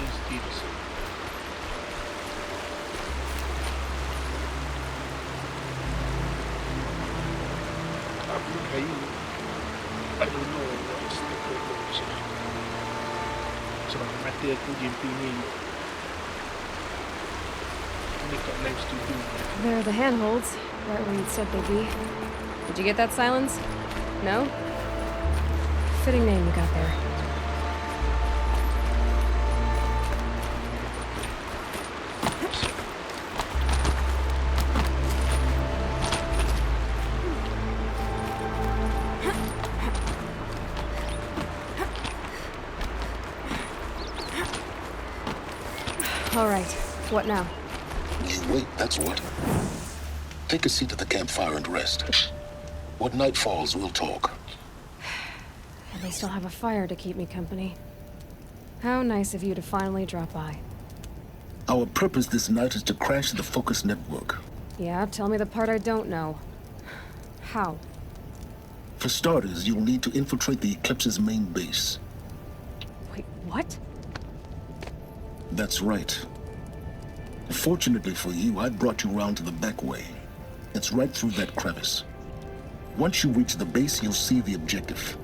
these kids. Sabi kayo, I don't know what's the purpose sa mga material ko yung pinin make our lives to do. There are the handholds, right where you'd said they'd be. Did you get that, Silence? No? Fitting name you got there. All right, what now? You wait, that's what. Take a seat at the campfire and rest. When night falls, we'll talk. At least I'll have a fire to keep me company. How nice of you to finally drop by. Our purpose this night is to crash the Focus network. Yeah, tell me the part I don't know. How? For starters, you'll need to infiltrate the Eclipse's main base. Wait, what? That's right. Fortunately for you, I brought you round to the back way. It's right through that crevice. Once you reach the base, you'll see the objective.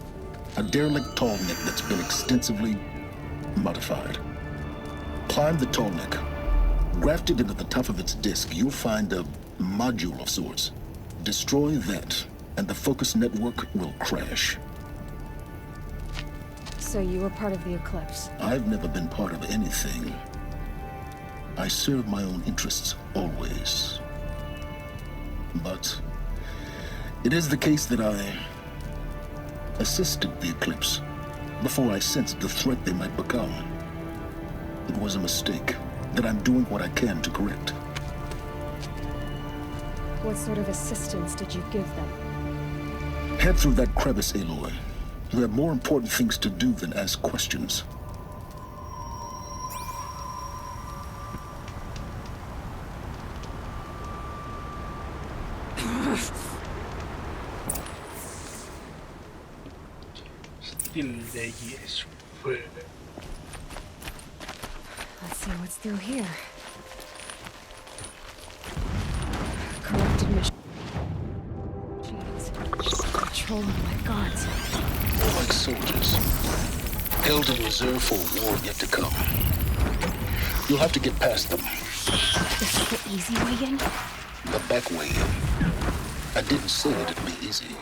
A derelict tall neck that's been extensively modified. Climb the tall neck. Grafted into the top of its disk, you'll find a module of sorts. Destroy that, and the Focus network will crash. So you were part of the Eclipse. I've never been part of anything. I serve my own interests, always. But it is the case that I assisted the Eclipse before I sensed the threat they might become. It was a mistake that I'm doing what I can to correct. What sort of assistance did you give them? Head through that crevice, Aloy. You have more important things to do than ask questions. Still leggy as fuck. Let's see what's through here. Corrupted mission. Jeez. Control of my guards. They're like soldiers, held in reserve for a war yet to come. You'll have to get past them. This is the easy way in? The back way in. I didn't say it'd be easy.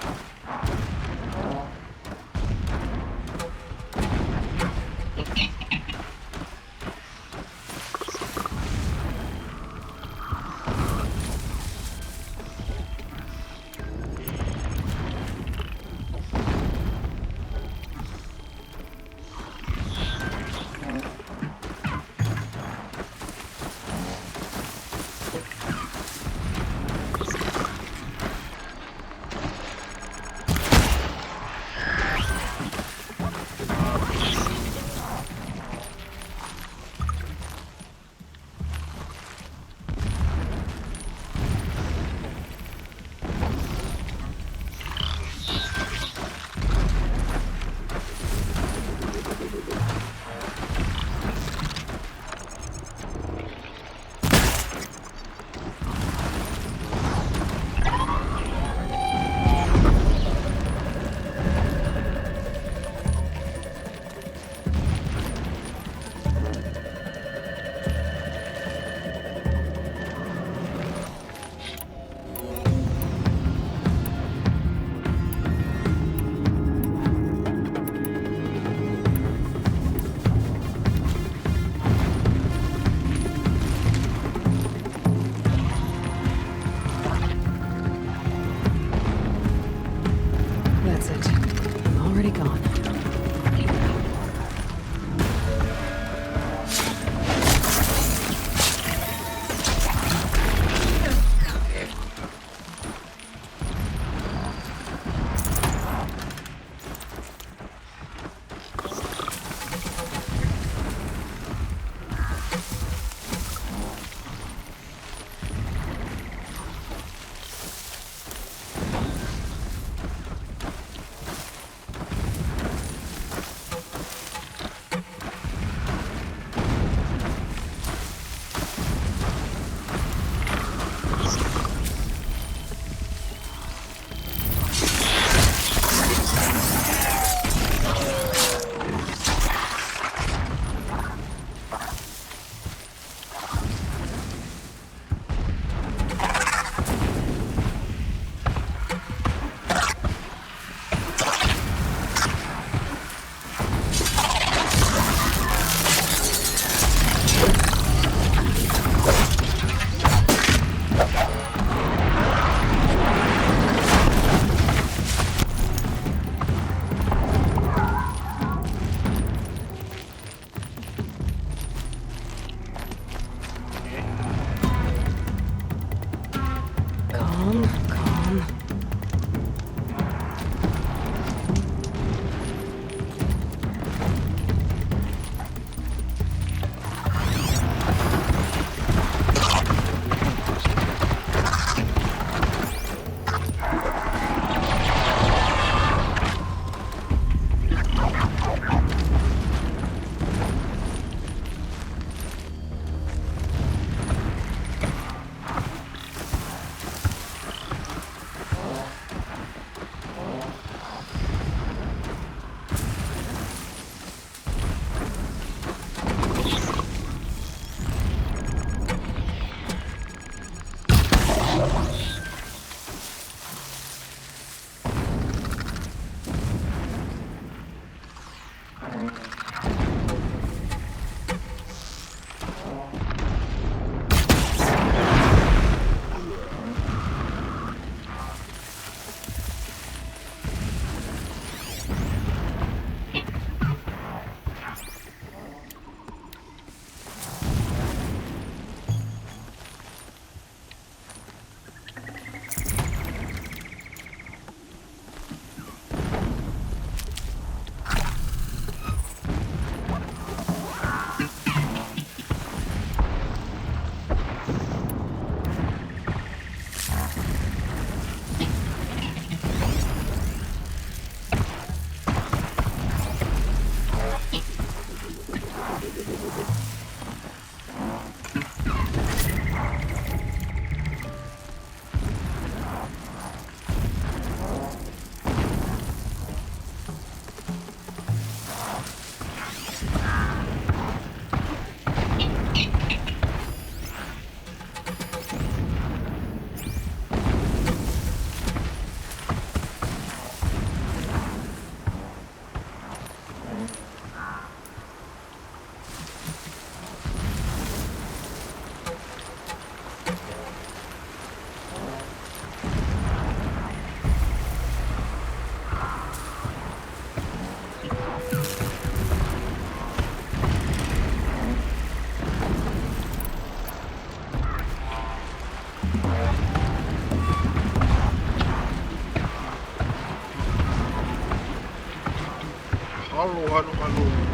Halo, halo, halo.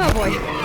Oh boy.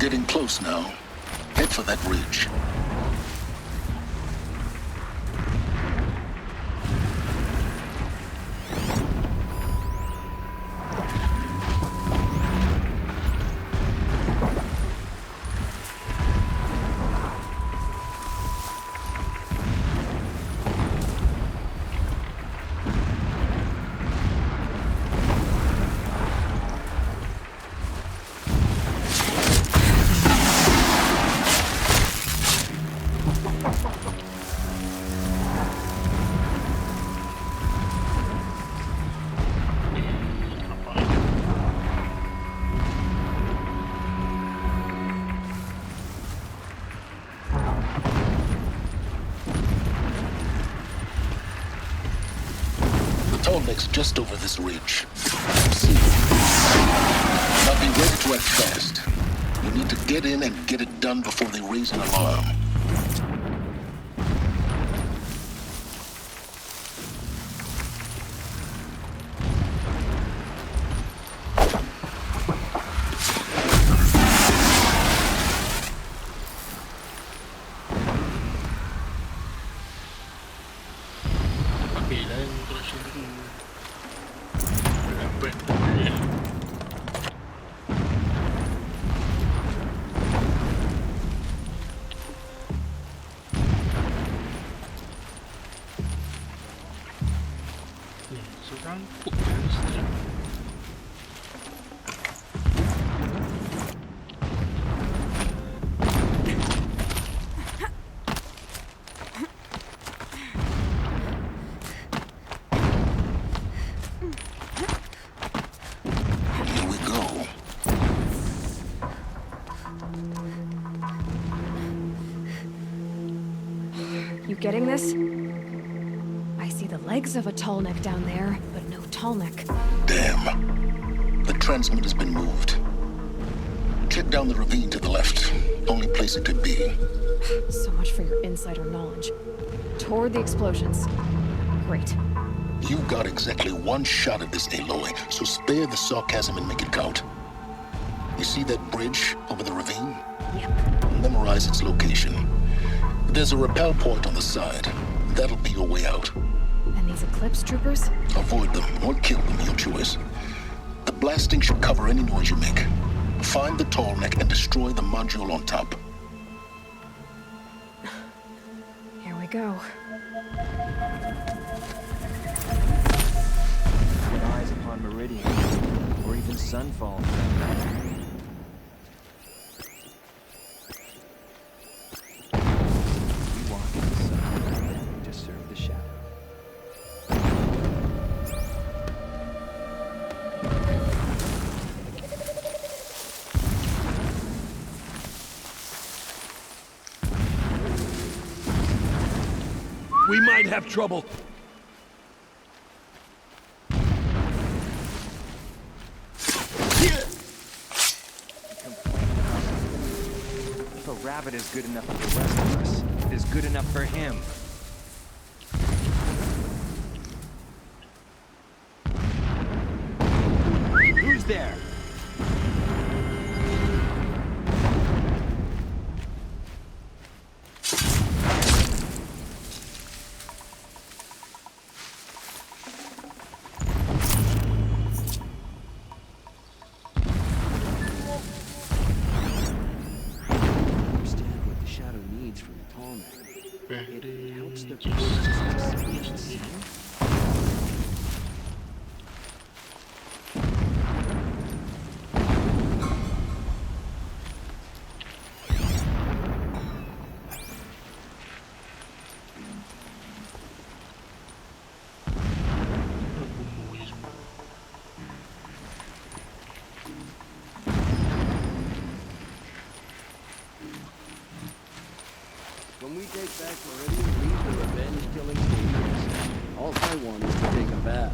Getting close now. Head for that ridge. Tallneck's just over this ridge. See. Now be ready to act fast. You need to get in and get it done before they raise an alarm. Papilan terus dulu. Dapat dia. Serangkut kan strap. Here we go. You getting this? I see the legs of a Tallneck down there, but no Tallneck. Damn. The transmitter has been moved. Check down the ravine to the left. Only place it could be. So much for your insider knowledge. Toward the explosions. Great. You've got exactly one shot at this, Aloy, so spare the sarcasm and make it count. You see that bridge over the ravine? Yep. Memorize its location. There's a rappel point on the side. That'll be your way out. And these Eclipse troopers? Avoid them or kill them, your choice. The blasting should cover any noise you make. Find the Tallneck and destroy the module on top. Here we go. With eyes upon Meridian, or even Sunfall for that matter. We walk in the sun to serve the shadow. We might have trouble. If a rabbit is good enough for the rest of us, it is good enough for him. Who's there? Understand what the shadow needs from the Tallneck. It helps the Bandage. see? When we take back Meridian, leave the revenge killing dangerous. All I want is to take a bath.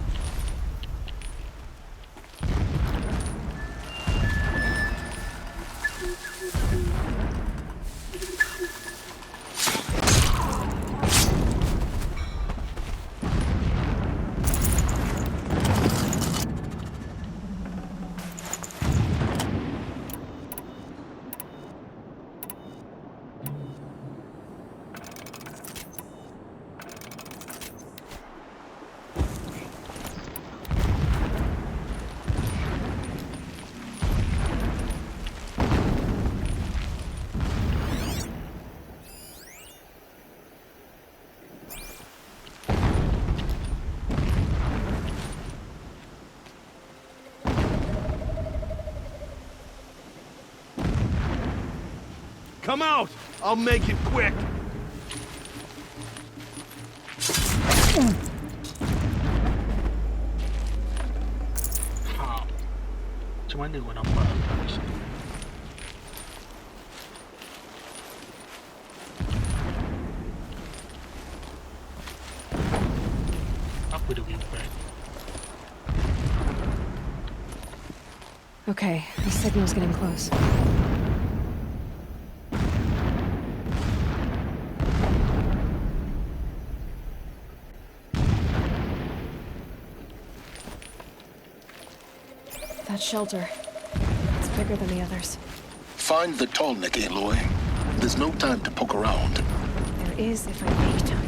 Come out! I'll make it quick! Cuma dia gua nampak. Apa dia punya bag? Okay, the signal's getting close. That shelter. It's bigger than the others. Find the Tallneck, Aloy. There's no time to poke around. There is if I make time.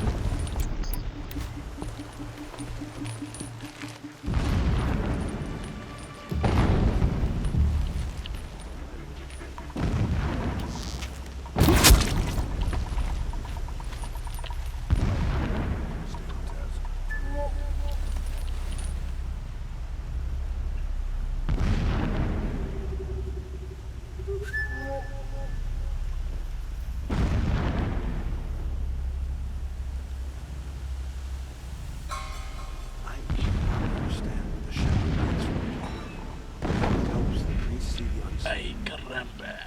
Ay, caramba.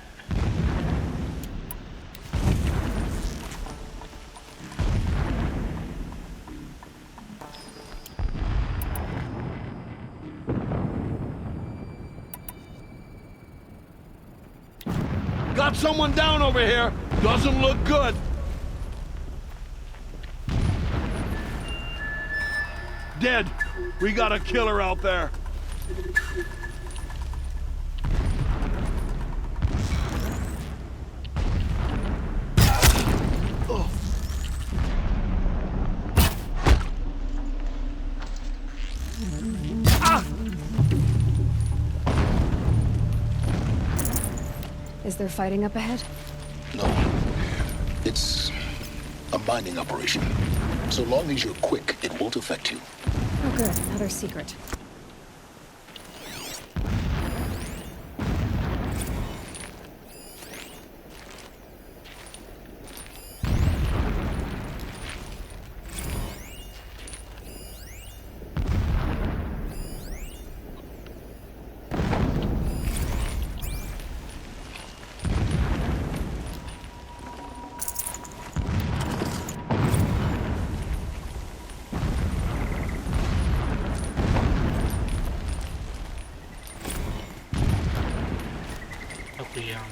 Got someone down over here! Doesn't look good! Dead! We got a killer out there! Is there fighting up ahead? No. It's a mining operation. So long as you're quick, it won't affect you. Oh good, another secret. Tapi yang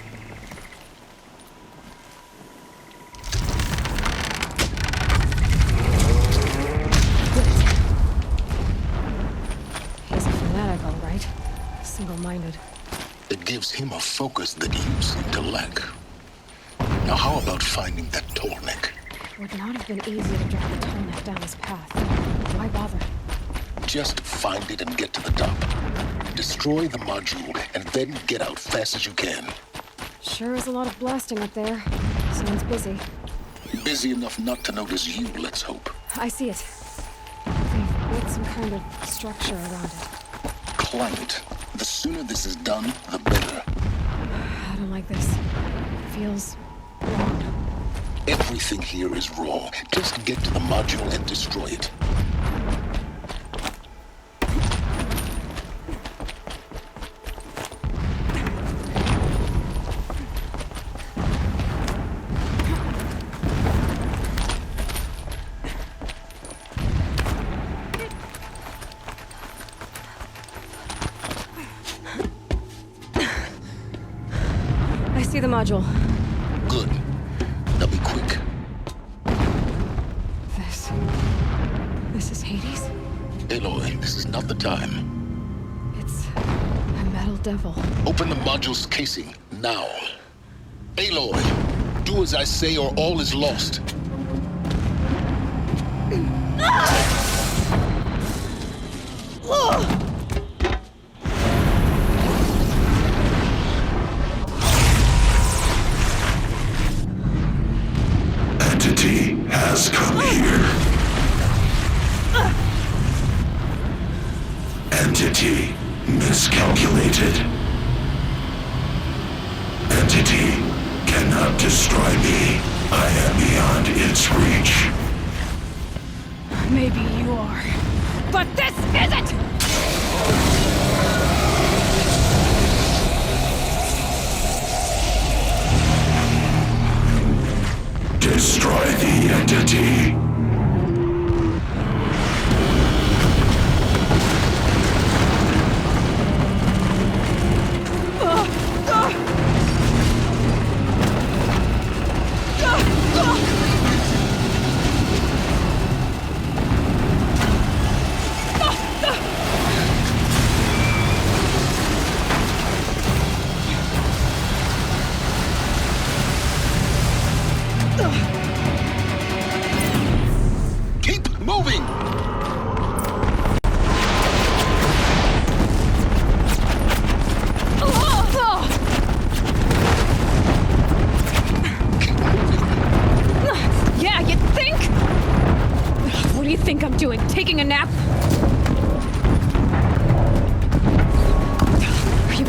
He's a fanatic, all right. Single-minded. It gives him a focus that you seem to lack. Now how about finding that Tallneck? Would not have been easy to drag the Tallneck down his path. Why bother? Just find it and get to the top. Destroy the module and then get out fast as you can. Sure is a lot of blasting up there. Sounds busy. Busy enough not to notice you, let's hope. I see it. They've built some kind of structure around it. Climb it. The sooner this is done, the better. I don't like this. Feels wrong. Everything here is raw. Just get to the module and destroy it. I see the module. Good. Now be quick. This is Hades? Aloy, this is not the time. It's a metal devil. Open the module's casing, now. Aloy, do as I say or all is lost. Entity has come here. Entity miscalculated. Entity cannot cannot destroy me. I am beyond its reach. Maybe you are. But this isn't! Destroy the entity. Keep moving! Yeah, you think? What do you think I'm doing? Taking a nap? Are you...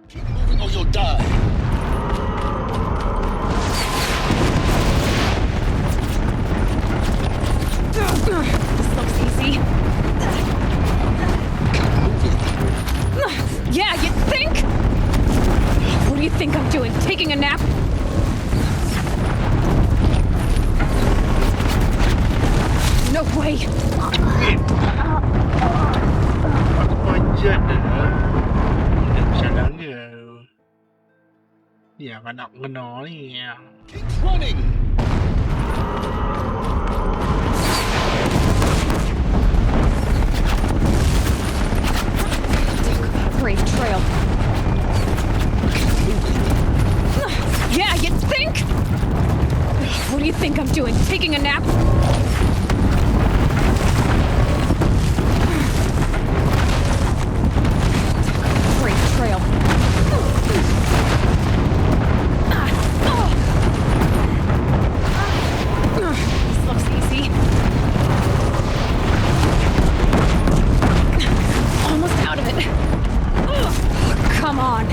Keep moving or you'll die. This looks easy. Keep moving. Yeah, you think? What do you think I'm doing? Taking a nap? No way! Aku panjat dah. Tidak bisa lalu. Dia kan nak kena ni. Keep running! Brave trail. Yeah, you think? What do you think I'm doing? Taking a nap? Brave trail. This looks easy. Almost out of it. Come on.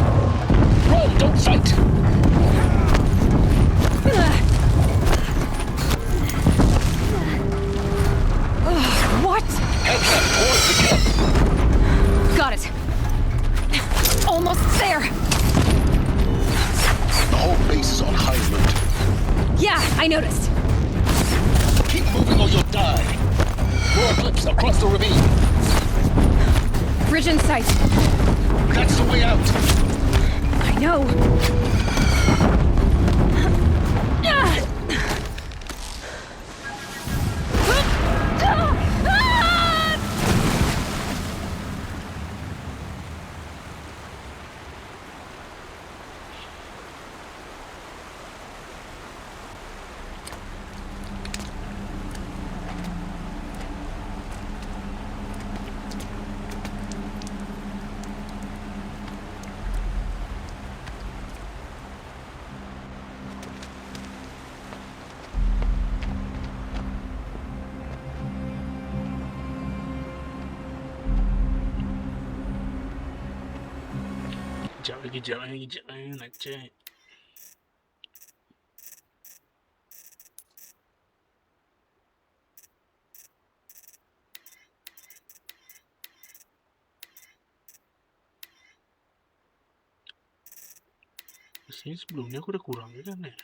Run, don't fight! What? Heads up towards the camp. Got it. Almost there. The whole base is on high alert. Yeah, I noticed. Keep moving or you'll die. More eclipse across the ravine. Bridge in sight. That's the way out. I know. Kejap lagi, nak check. Rasanya sebelumnya aku udah kurang kan ya?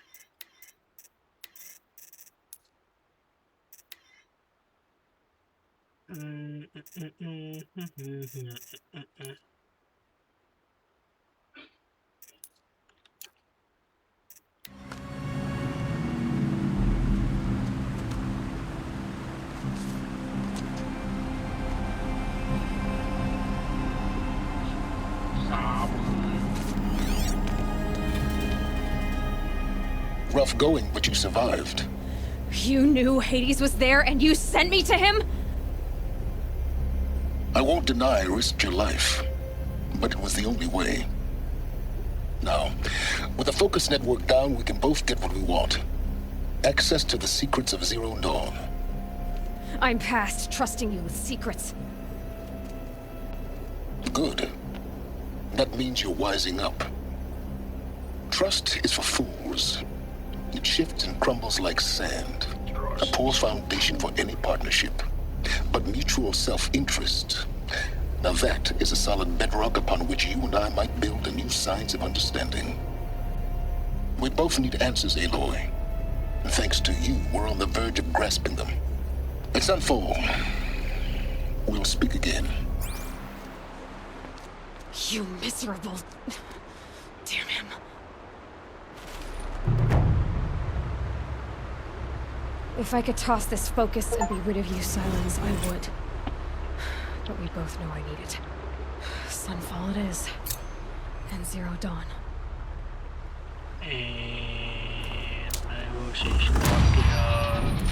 Rough going, but you survived. You knew Hades was there and you sent me to him? I won't deny I risked your life, but it was the only way. Now, with the focus network down, we can both get what we want. Access to the secrets of Zero Dawn. I'm past trusting you with secrets. Good. That means you're wising up. Trust is for fools. It shifts and crumbles like sand. A poor foundation for any partnership. But mutual self-interest, now that is a solid bedrock upon which you and I might build a new science of understanding. We both need answers, Aloy. And thanks to you, we're on the verge of grasping them. Let's unfold. We'll speak again. You miserable... Damn him. If I could toss this focus and be rid of you, Silence, I would. But we both know I need it. Sunfall it is. And Zero Dawn. And negotiation and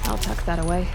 I'll tuck that away.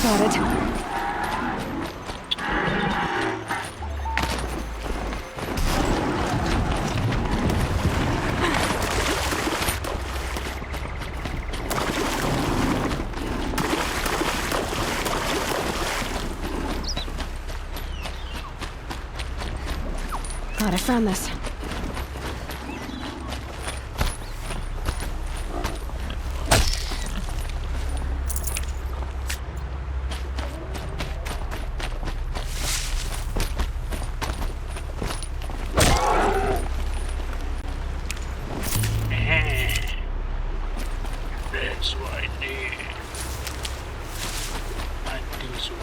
Spotted. Glad I found this. that's what I need. I think so.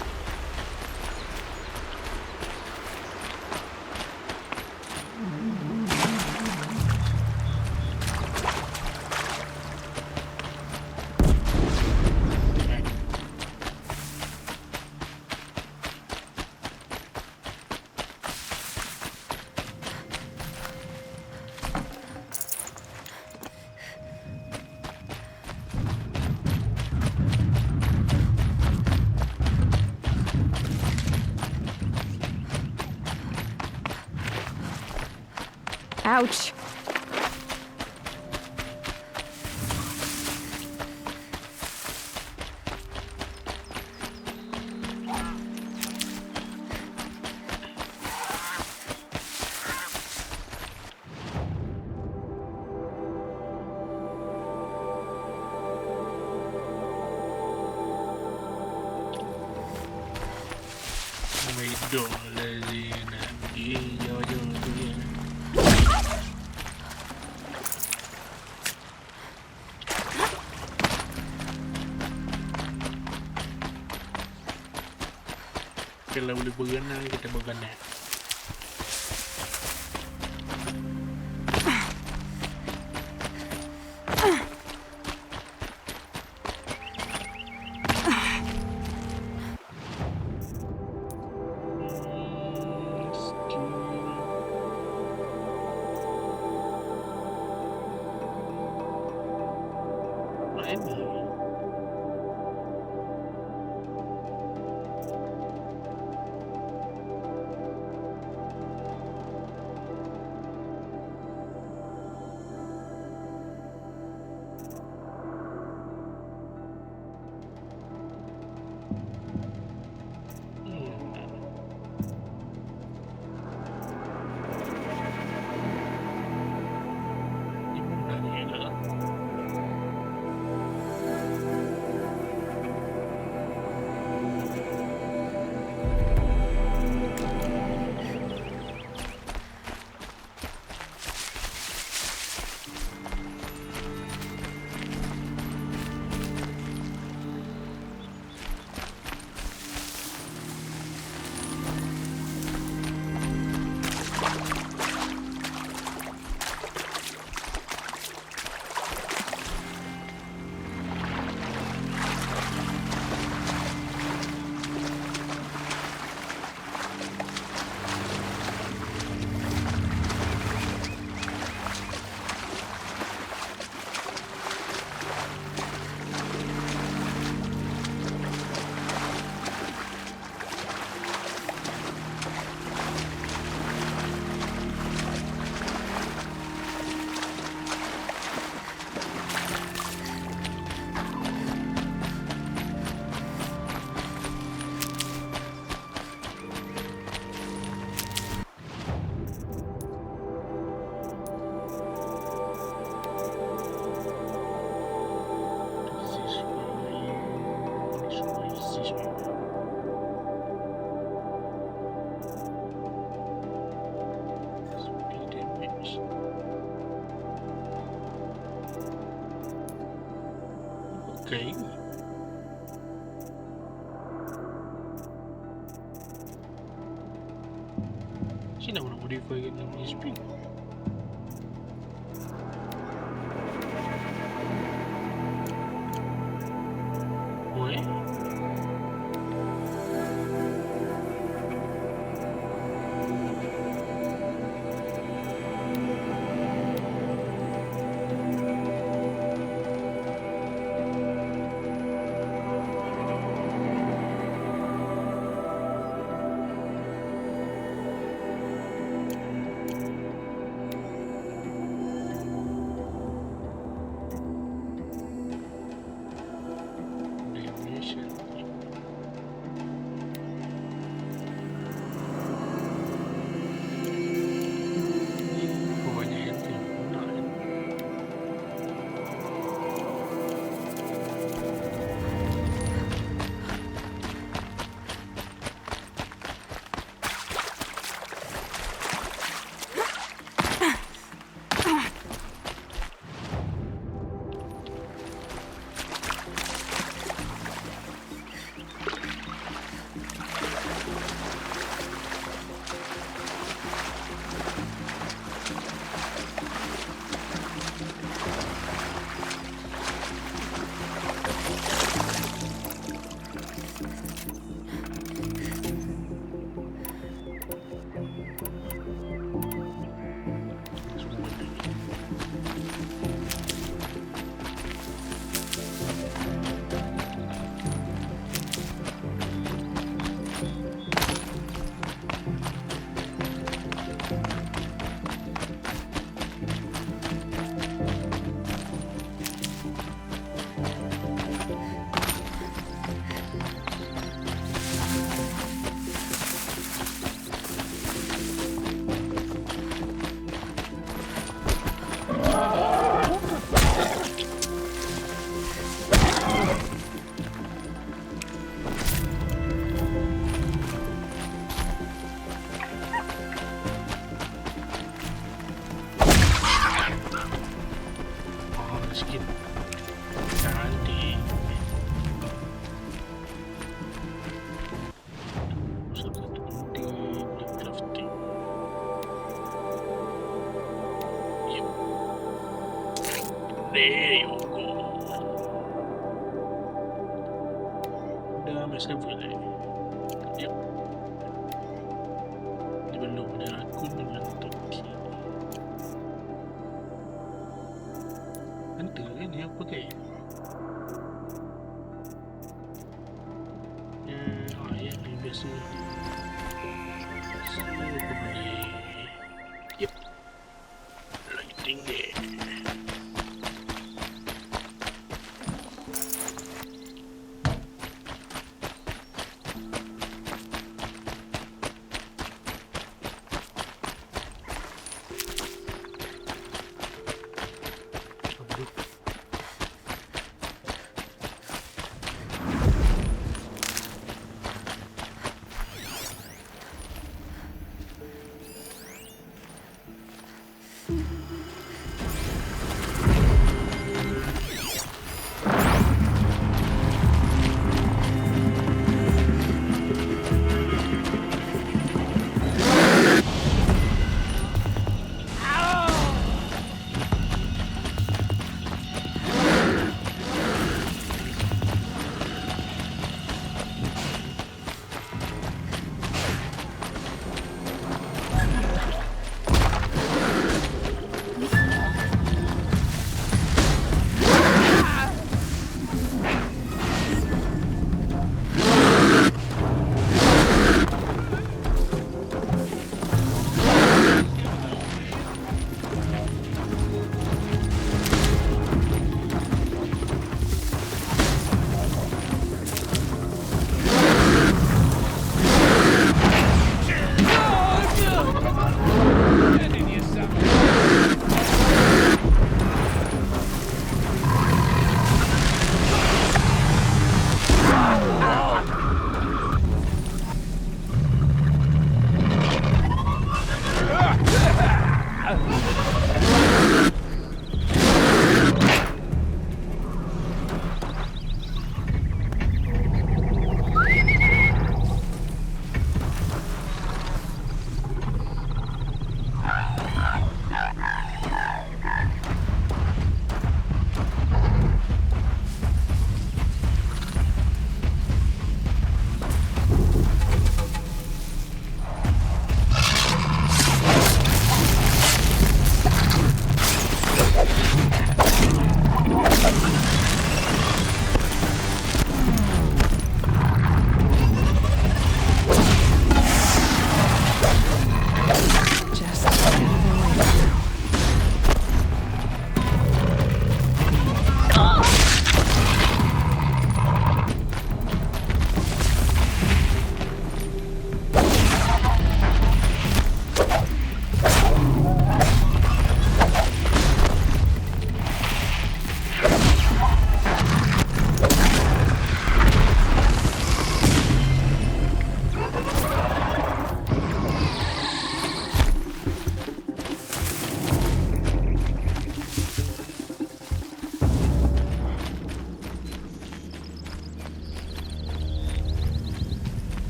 Ouch. Kalau boleh berenang, kita berenang. Okay. Sino nak modify dengan speed? Boleh. There you go. Dame se fue. Yep. Belum ada akun dengan Toki. Enter kan yang pakai. Ya ni biasa. Saya boleh. Yep. Lighting there.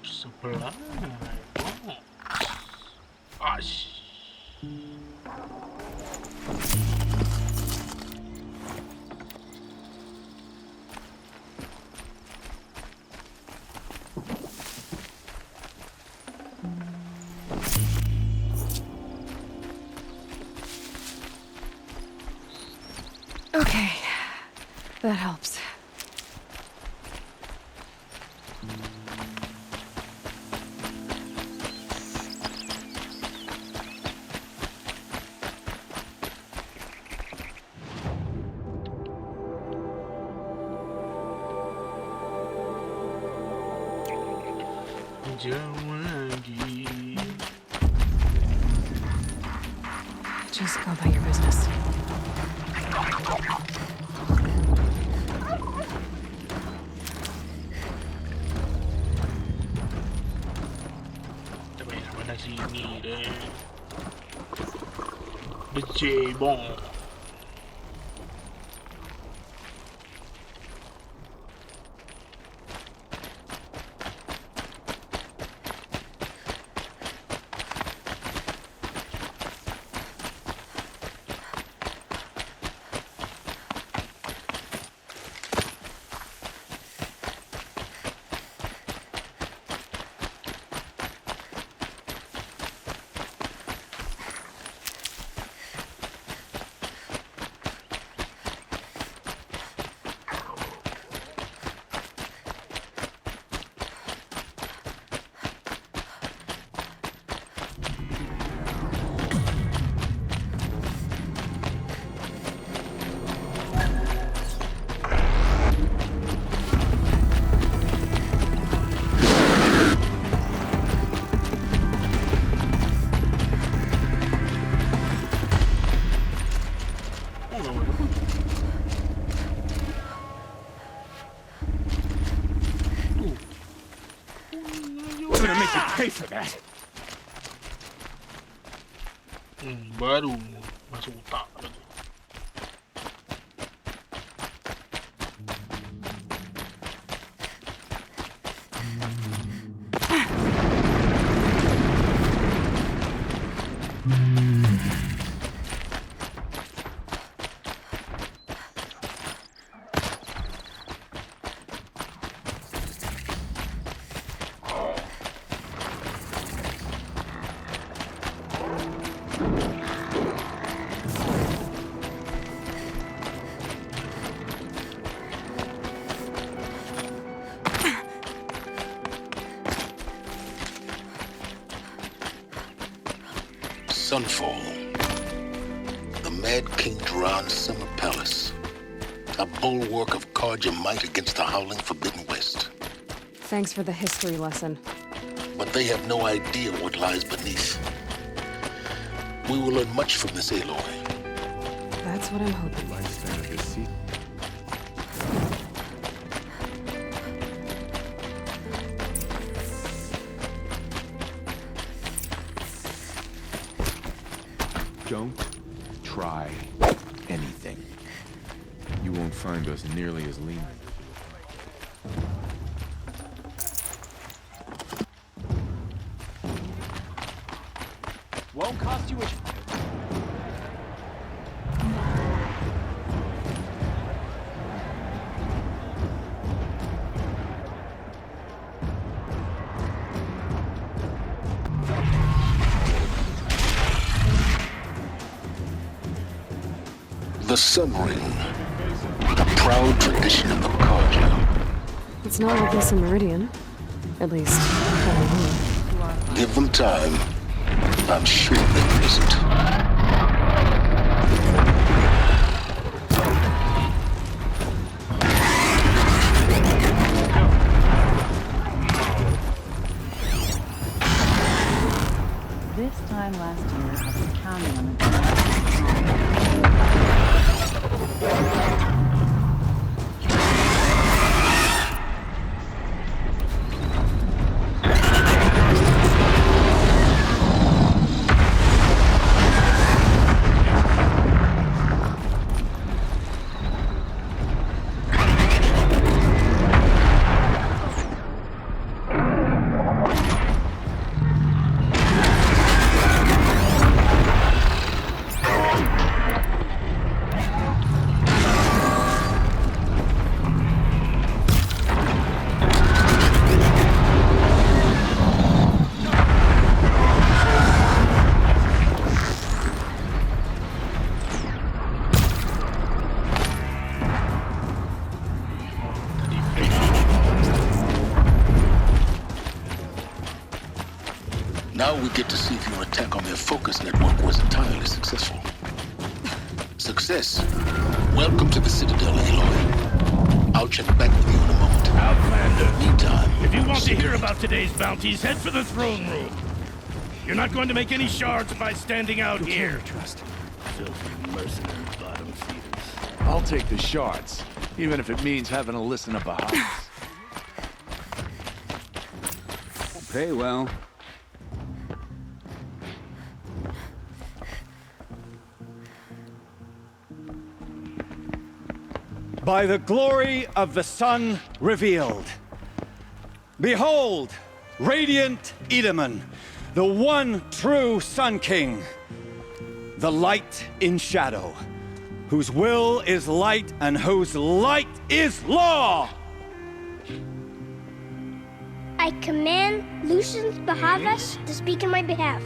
Sebelah. Ash. Okay, that helps. Jauh lagi. Just go about your business. Tapi mana sini deh. Becebong. that. Baru masuk otak lagi. Sunfall. The Mad King Duran's summer palace. A bulwark of Carja might against the howling Forbidden West. Thanks for the history lesson. But they have no idea what lies beneath. We will learn much from this Aloy. That's what I'm hoping. Lifespan of this seat. Don't try anything. You won't find us nearly as lean. Won't cost you a... The Sun Ring. A proud tradition of the Carja. It's not like this in Meridian. At least, I don't know. Give them time. I'm sure they use it. This time last year, I was counting on the Now we get to see if your attack on their focus network was entirely successful. Success. Welcome to the Citadel, Aloy. I'll check back with you in a moment. Outlander, Meantime, if you want to hear about today's bounties, head for the throne room. You're not going to make any shards by standing out here. Trust. Filthy mercenary bottom feeders. I'll take the shards, even if it means having to listen up a house. Pay well. By the glory of the sun revealed. Behold, radiant Edaman, the one true Sun King. The light in shadow, whose will is light and whose light is law. I command Lucius Bahavas to speak in my behalf.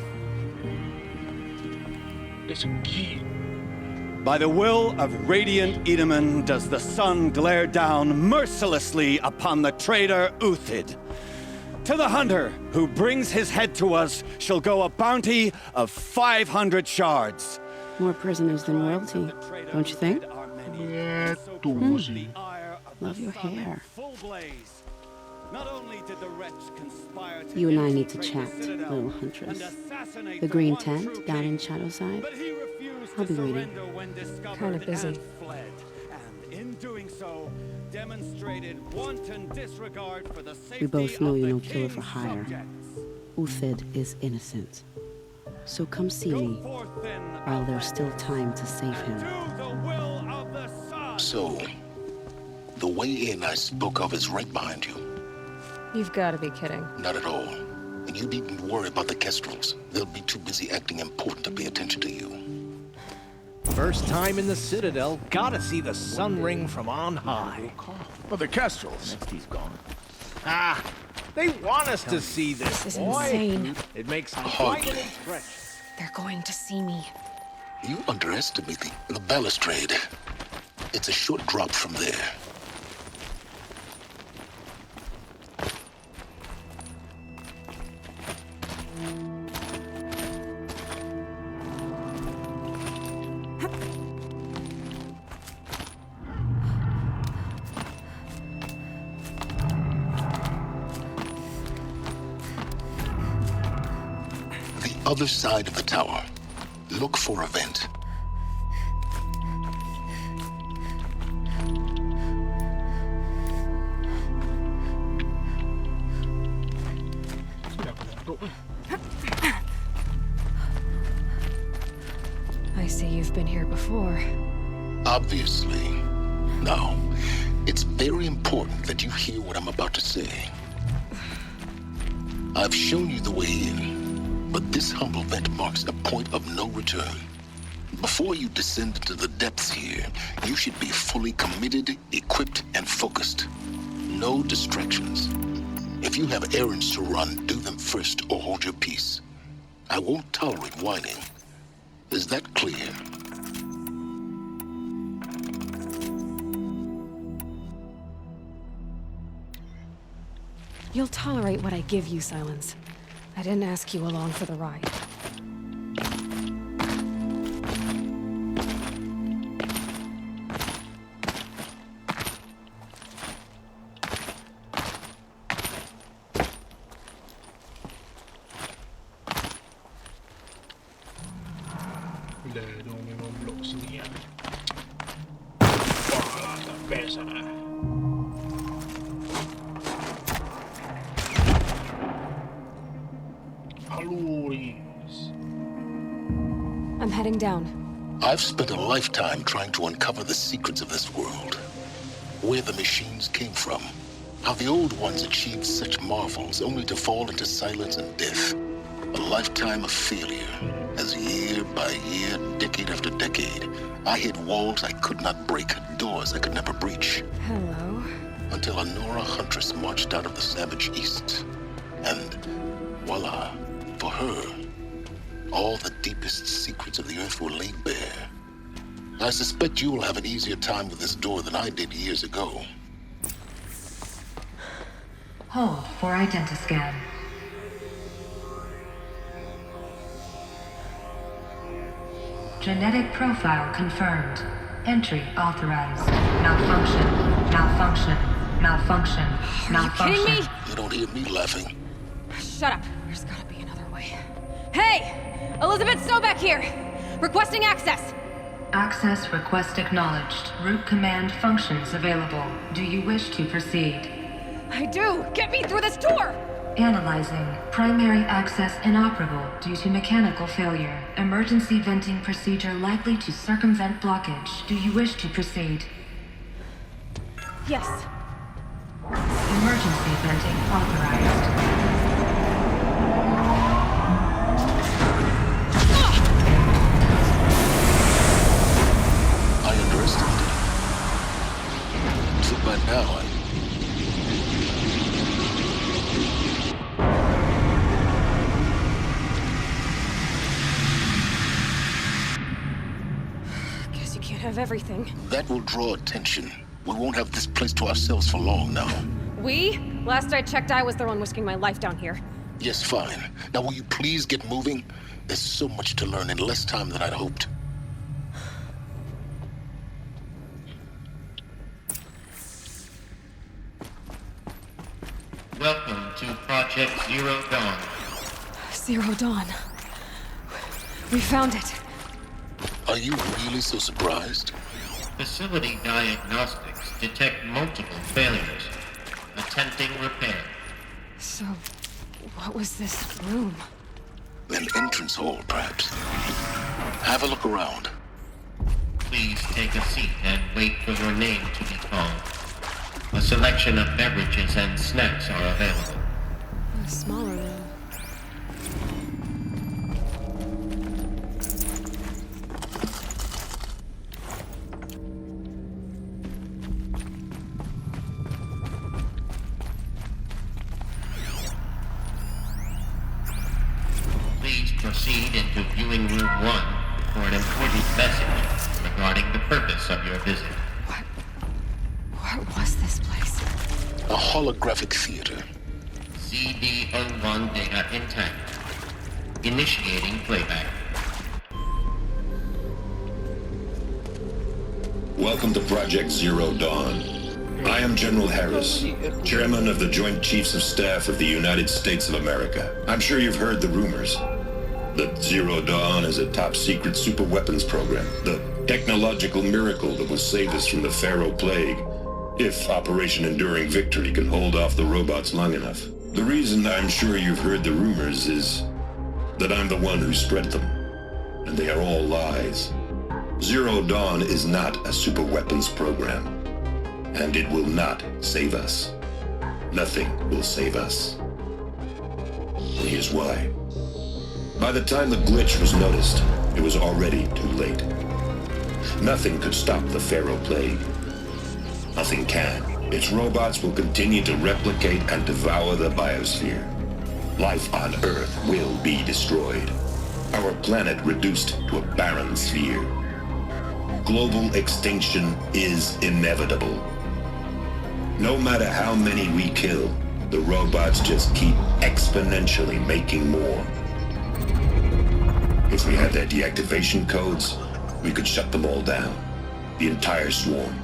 It's a key. By the will of radiant Edaman does the sun glare down mercilessly upon the traitor Uthid. To the hunter who brings his head to us shall go a bounty of 500 shards. More prisoners than royalty, don't you think? Love your hair. You and I need to chat, little huntress. The green tent down in Shadowside. I'll be waiting. Kind of busy. We both know you're no killer for hire. Uthid is innocent. So come see me, while there's still time to save him. So, the way in I spoke of is right behind you. You've got to be kidding. Not at all. And you needn't worry about the Kestrels. They'll be too busy acting important to pay attention to you. First time in the Citadel, gotta see the Sun Ring from on high. Well, the Kestrels. He's gone. Ah, they want us to see this, This is boy. insane. It makes me Hardly. quite an impression. They're going to see me. You underestimate the balustrade. It's a short drop from there. The other side of the tower. Look for a vent. I see you've been here before. Obviously. Now, it's very important that you hear what I'm about to say. I've shown you the way in, but this humble vent marks a point of no return. Before you descend into the depths here, you should be fully committed, equipped, and focused. No distractions. If you have errands to run, do them first or hold your peace. I won't tolerate whining. Is that clear? You'll tolerate what I give you, Silence. I didn't ask you along for the ride. I'm heading down. I've spent a lifetime trying to uncover the secrets of this world. Where the machines came from. How the old ones achieved such marvels only to fall into silence and death. A lifetime of failure. As year by year, decade after decade, I hit walls I could not break, doors I could never breach. Hello. Until a Nora huntress marched out of the savage east. And voila, for her, all the deepest secrets of the Earth were laid bare. I suspect you will have an easier time with this door than I did years ago. Hold for identiscan. Genetic profile confirmed. Entry authorized. Malfunction. Malfunction. Malfunction. Malfunction. Are you kidding me? You don't hear me laughing. Shut up. There's gotta be another way. Hey! Elizabeth Snowback here! Requesting access! Access request acknowledged. Root command functions available. Do you wish to proceed? I do! Get me through this door! Analyzing. Primary access inoperable due to mechanical failure. Emergency venting procedure likely to circumvent blockage. Do you wish to proceed? Yes. Emergency venting authorized. I underestimated. So by now, Guess you can't have everything. that will draw attention. We won't have this place to ourselves for long now. We? Last I checked, I was the one risking my life down here. Yes, fine. Now will you please get moving? There's so much to learn in less time than I'd hoped. Welcome to Project Zero Dawn. Zero Dawn. We found it. Are you really so surprised? Facility diagnostics detect multiple failures. Attempting repair. So, What was this room? An entrance hall, perhaps. Have a look around. Please take a seat and wait for your name to be called. A selection of beverages and snacks are available. A smaller room. Please proceed into viewing room 1 for an important message regarding the purpose of your visit. What was this place? A holographic theater. CD01 data intact. Initiating playback. Welcome to Project Zero Dawn. I am General Harris, Chairman of the Joint Chiefs of Staff of the United States of America. I'm sure you've heard the rumors that Zero Dawn is a top-secret superweapons program, the technological miracle that will save us from the Pharaoh Plague, if Operation Enduring Victory can hold off the robots long enough. The reason I'm sure you've heard the rumors is that I'm the one who spread them, and they are all lies. Zero Dawn is not a superweapons program, and it will not save us. Nothing will save us. And here's why. By the time the glitch was noticed, it was already too late. Nothing could stop the Pharaoh Plague. Nothing can. Its robots will continue to replicate and devour the biosphere. Life on Earth will be destroyed. Our planet reduced to a barren sphere. Global extinction is inevitable. No matter how many we kill, the robots just keep exponentially making more. If we had their deactivation codes, we could shut them all down. The entire swarm.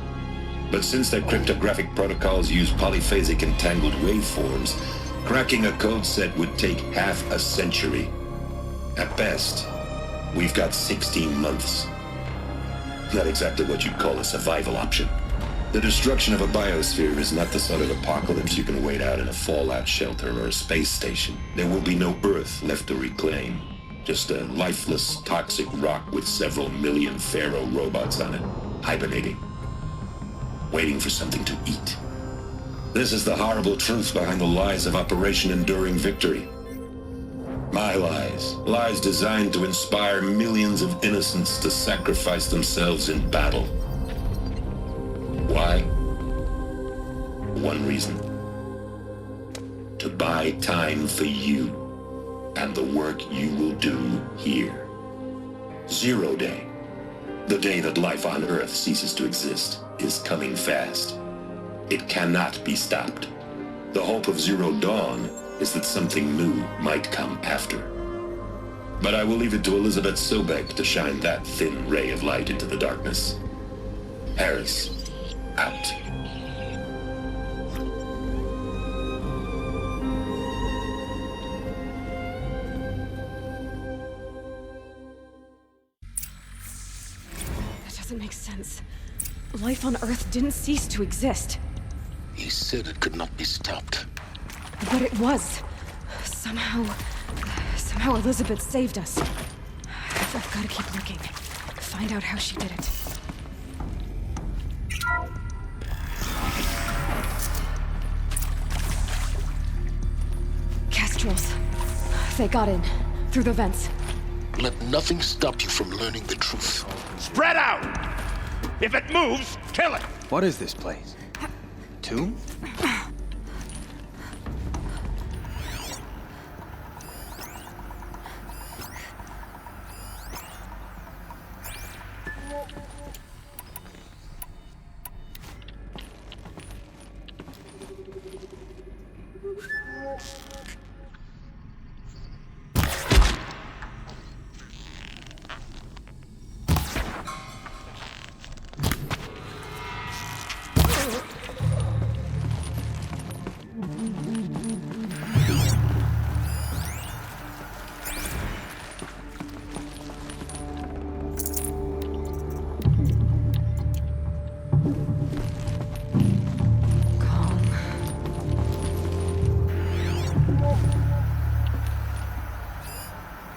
But since their cryptographic protocols use polyphasic entangled waveforms, cracking a code set would take half a century. At best, we've got 16 months. Not exactly what you'd call a survival option. The destruction of a biosphere is not the sort of apocalypse you can wait out in a fallout shelter or a space station. There will be no Earth left to reclaim. Just a lifeless, toxic rock with several million Pharaoh robots on it, hibernating, waiting for something to eat. This is the horrible truth behind the lies of Operation Enduring Victory. My lies. Lies designed to inspire millions of innocents to sacrifice themselves in battle. Why? One reason. To buy time for you and the work you will do here. Zero Day, the day that life on Earth ceases to exist, is coming fast. It cannot be stopped. The hope of Zero Dawn is that something new might come after. But I will leave it to Elizabeth Sobek to shine that thin ray of light into the darkness. Harris, out. That doesn't make sense. Life on Earth didn't cease to exist. He said it could not be stopped. But it was. Somehow Elizabeth saved us. I've got to keep looking. Find out how she did it. Kestrels. They got in. Through the vents. Let nothing stop you from learning the truth. Spread out! If it moves, kill it! What is this place? Tomb?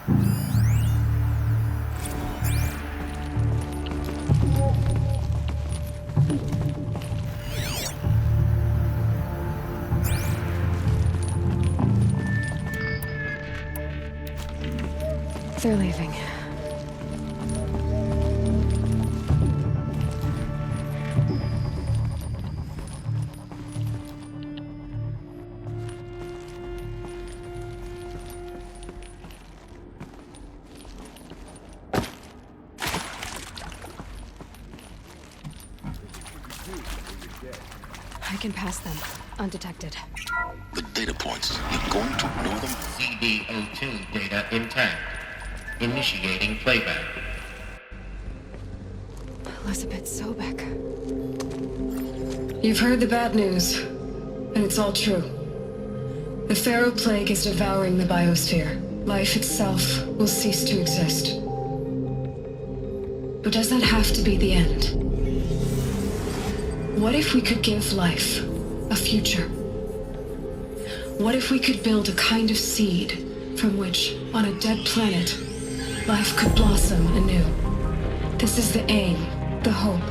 They're leaving. I can pass them, undetected. The data points, you're going to ignore them? CDO2 data intact. Initiating playback. Elizabeth Sobek. You've heard the bad news, and it's all true. The Pharaoh Plague is devouring the biosphere. Life itself will cease to exist. But does that have to be the end? What if we could give life a future? What if we could build a kind of seed from which, on a dead planet, life could blossom anew? This is the aim, the hope,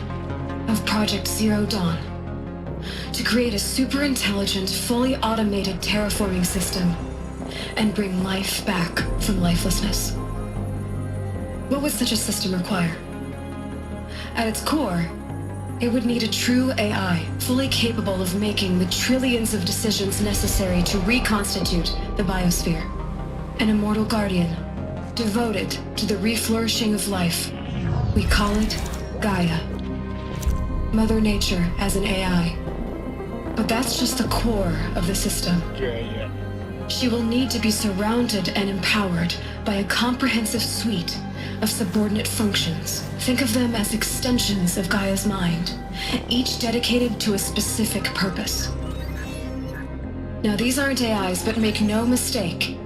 of Project Zero Dawn. To create a super-intelligent, fully automated terraforming system and bring life back from lifelessness. What would such a system require? At its core, it would need a true AI, fully capable of making the trillions of decisions necessary to reconstitute the biosphere. An immortal guardian, devoted to the reflourishing of life. We call it Gaia. Mother Nature as an AI. But that's just the core of the system. Yeah. She will need to be surrounded and empowered by a comprehensive suite of subordinate functions. Think of them as extensions of Gaia's mind, each dedicated to a specific purpose. Now, these aren't AIs, but make no mistake,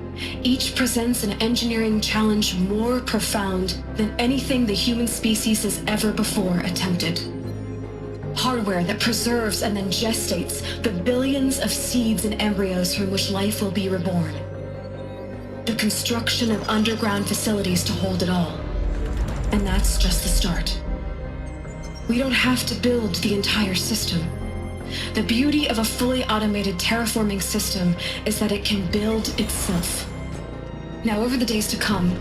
each presents an engineering challenge more profound than anything the human species has ever before attempted. Hardware that preserves and then gestates the billions of seeds and embryos from which life will be reborn. The construction of underground facilities to hold it all. And that's just the start. We don't have to build the entire system. The beauty of a fully automated terraforming system is that it can build itself. Now, over the days to come,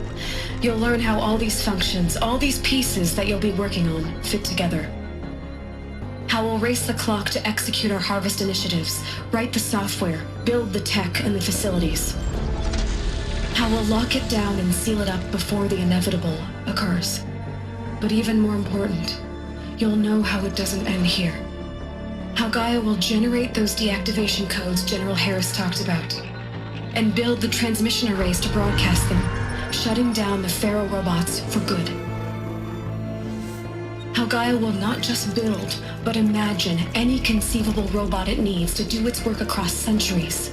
you'll learn how all these functions, all these pieces that you'll be working on, fit together. How we'll race the clock to execute our harvest initiatives, write the software, build the tech and the facilities. How we'll lock it down and seal it up before the inevitable occurs. But even more important, you'll know how it doesn't end here. How Gaia will generate those deactivation codes General Harris talked about, and build the transmission arrays to broadcast them, shutting down the Pharaoh robots for good. How Gaia will not just build, but imagine any conceivable robot it needs to do its work across centuries.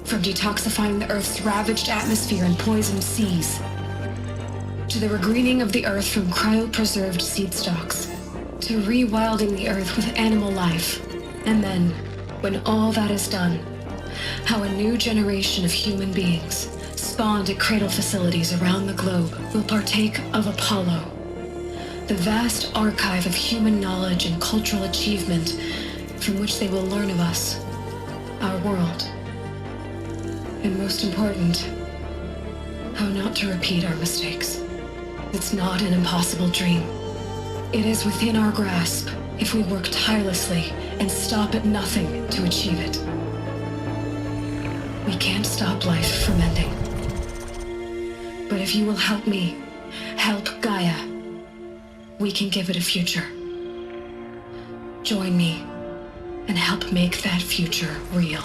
From detoxifying the Earth's ravaged atmosphere and poisoned seas, to the regreening of the Earth from cryopreserved seed stalks, to rewilding the Earth with animal life. And then, when all that is done, how a new generation of human beings, spawned at cradle facilities around the globe, will partake of Apollo, the vast archive of human knowledge and cultural achievement from which they will learn of us, our world. And most important, how not to repeat our mistakes. It's not an impossible dream. It is within our grasp if we work tirelessly and stop at nothing to achieve it. We can't stop life from ending. But if you will help me, help Gaia, we can give it a future. Join me and help make that future real.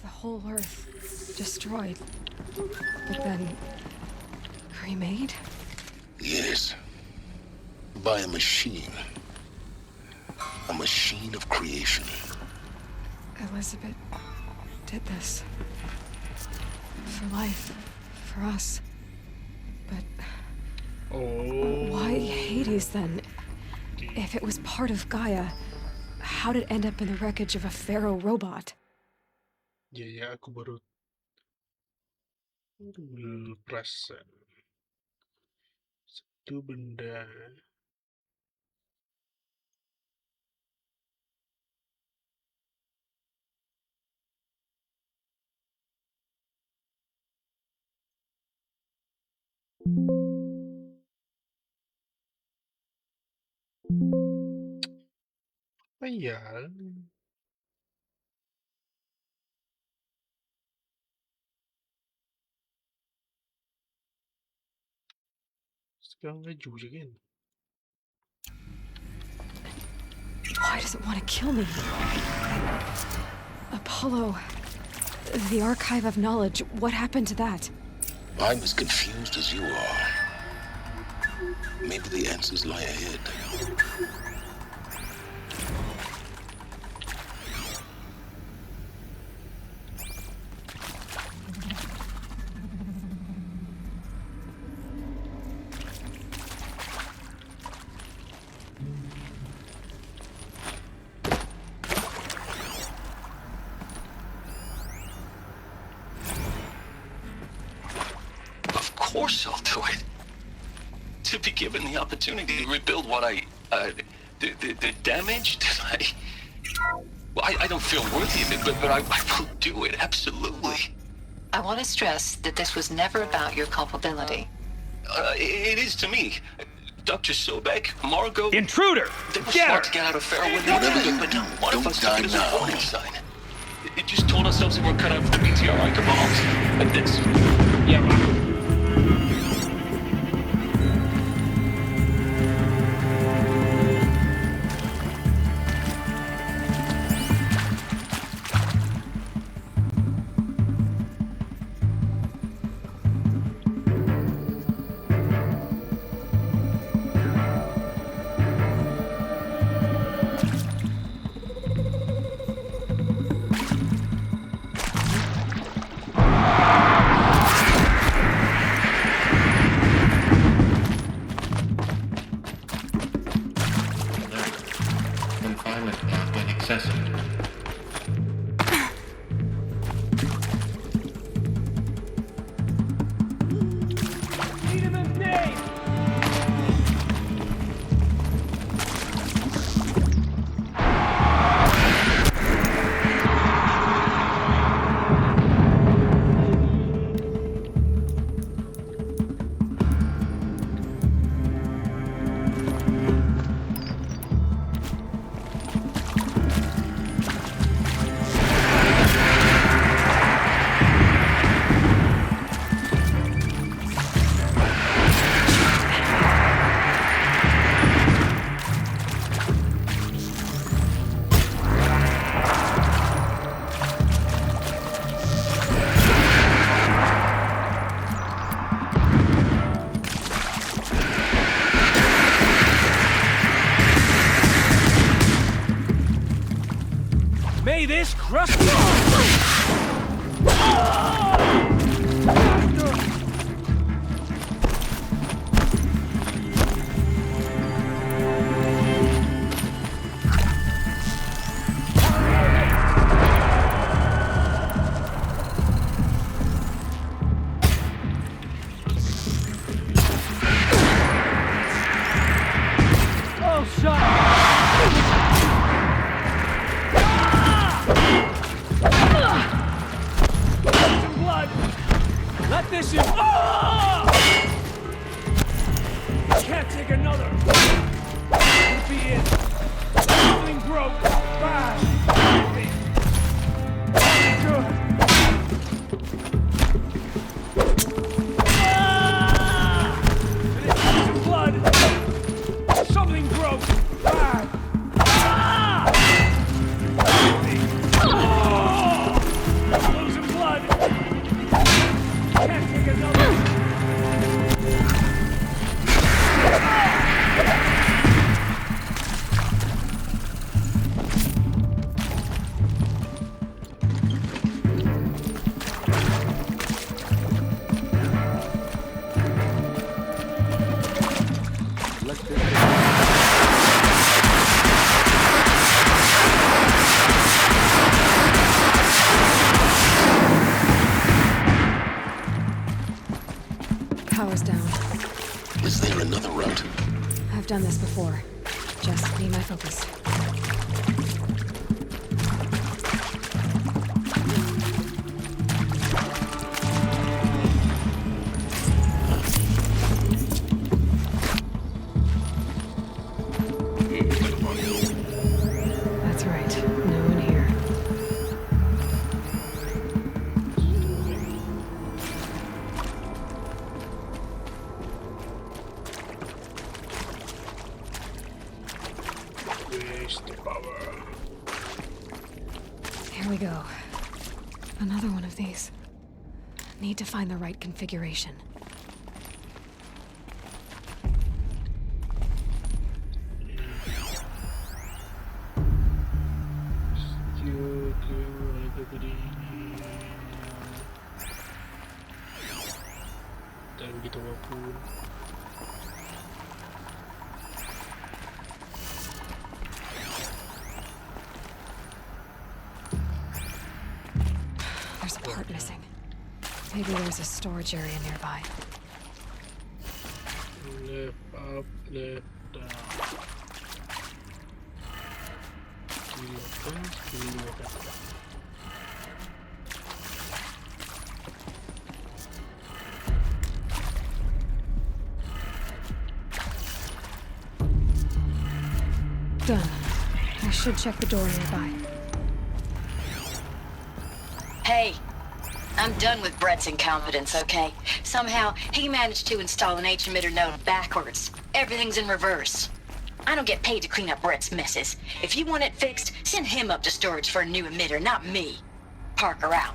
The whole Earth destroyed, but then remade? Yes. By a machine. A machine of creation. Elizabeth did this. For life. For us. But... why Hades then? If it was part of Gaia, how did it end up in the wreckage of a Pharaoh robot? Ya, aku baru perasan. Satu benda. Apa ya? Sekarang laju je kan? Why does it want to kill me? Apollo, the Archive of Knowledge, what happened to that? I'm as confused as you are. Maybe the answers lie ahead. Of course I'll do it. To be given the opportunity to rebuild what the damage that I don't feel worthy of it, but I will do it, absolutely. I want to stress that this was never about your culpability. It is to me. Dr. Sobek, Margot... Intruder! They were Get smart her! to get out of Pharaoh when they did it, but now one of us took it as a warning sign. It just told ourselves that we're cut out for the BTRI cabals. And this... Yeah, man. Confinement block inaccessible. May this crush... Oh, shot! Blood! done this before. Just need my focus. That's right. No one here. Here we go. Another one of these. Need to find the right configuration. Dan begitu walaupun There's a part missing. Maybe there's a storage area nearby. left up, left down. Kiri atas, kiri bawah. Done. I should check the door nearby. Hey, I'm done with Brett's incompetence, okay? Somehow, he managed to install an H-emitter node backwards. Everything's in reverse. I don't get paid to clean up Brett's messes. If you want it fixed, send him up to storage for a new emitter, not me. Parker out.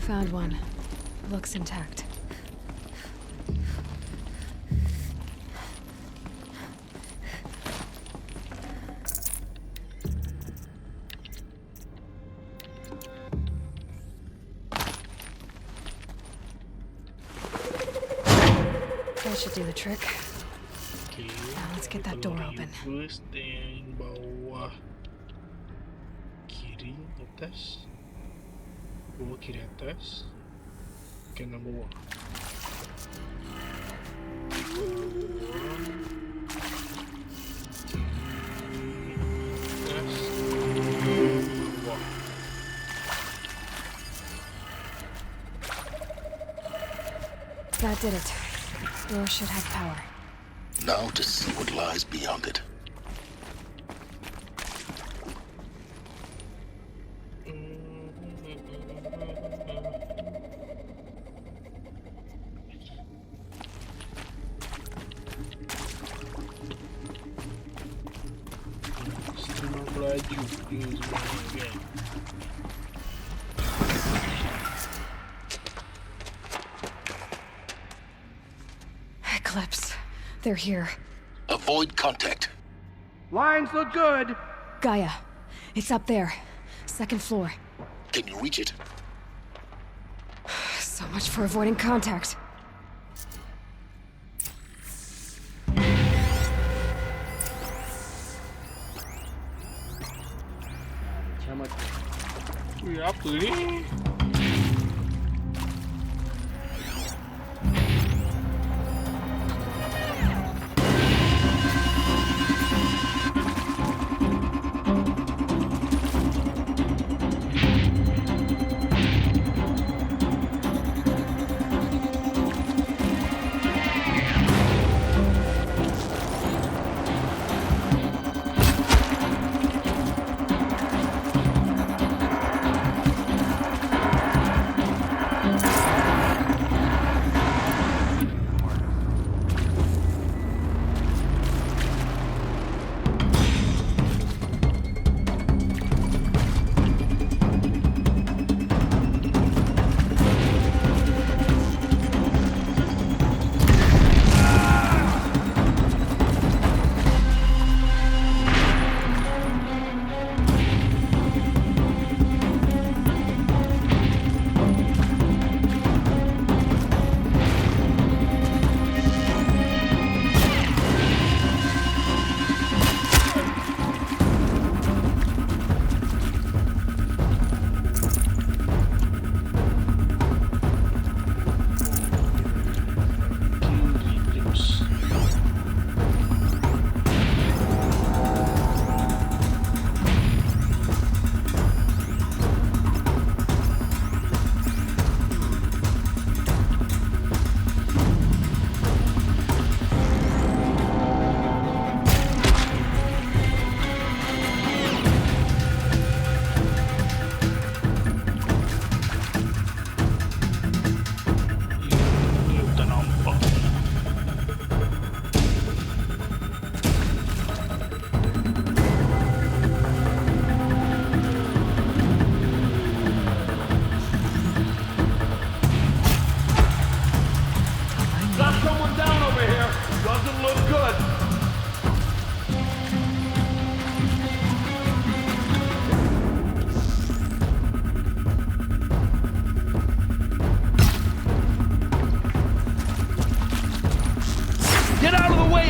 Found one. Looks intact. That should do the trick. Okay. Now let's get that door open. Reverse dan bawah kiri atas. Bawah kiri atas, kanan bawah. That did it. Door should have power. Now to see what lies beyond it. Eclipse. They're here. Avoid contact. Lines look good. Gaia. It's up there. Second floor. Can you reach it? So much for avoiding contact. How much? Wih, apa ni?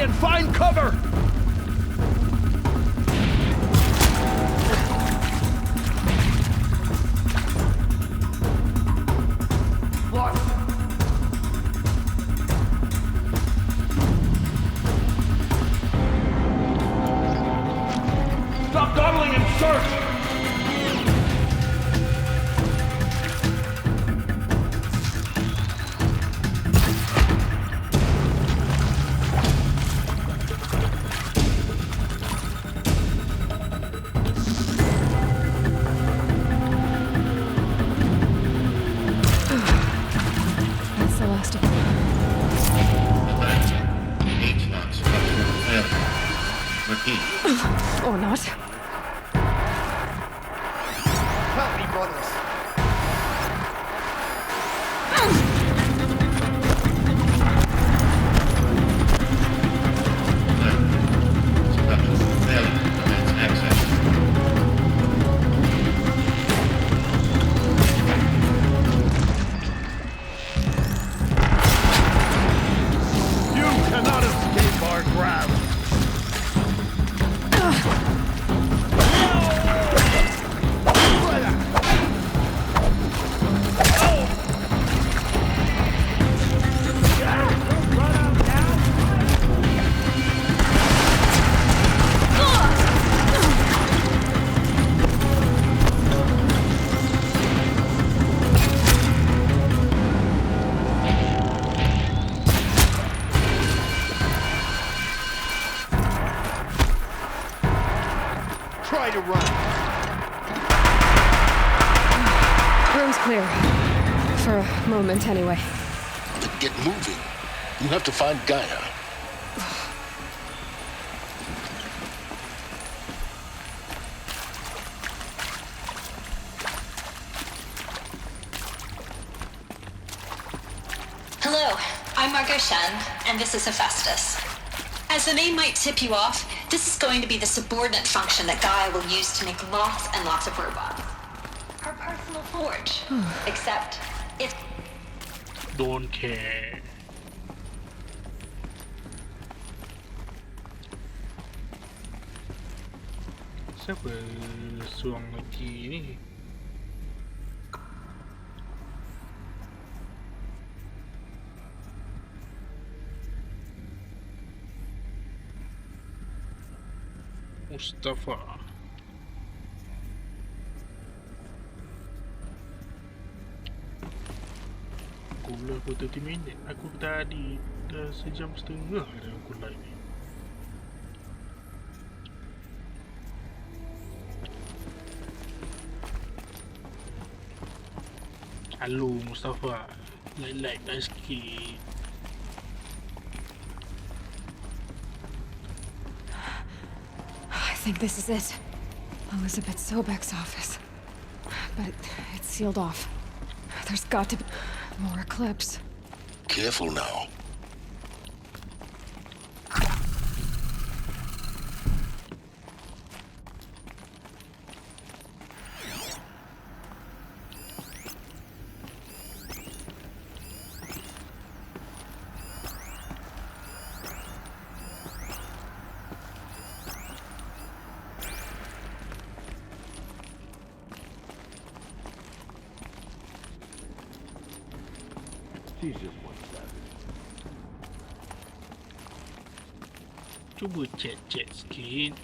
and find cover! What? Stop dawdling and search! That's the last of them. H-lock structural failure. Repeat. Or not. Help me, brothers. Structural failure prevents access. You cannot escape our grasp! Try to run. Room's clear. For a moment, anyway. Then get moving. You have to find Gaia. Hello, I'm Margot Shen, and this is Hephaestus. As the name might tip you off, this is going to be the subordinate function that Gaia will use to make lots and lots of robots. Her personal forge. Except, it's... Don't care. Siapa suang lagi ni? Mustafa. Aku live for 30 minit. Aku tadi dah sejam setengah dah aku live ni. Halo Mustafa. Like dah sikit. I think this is it. Elizabeth Sobek's office. But it's sealed off. There's got to be more Eclipse. Careful now. She's just one savage. Cuba chat sikit.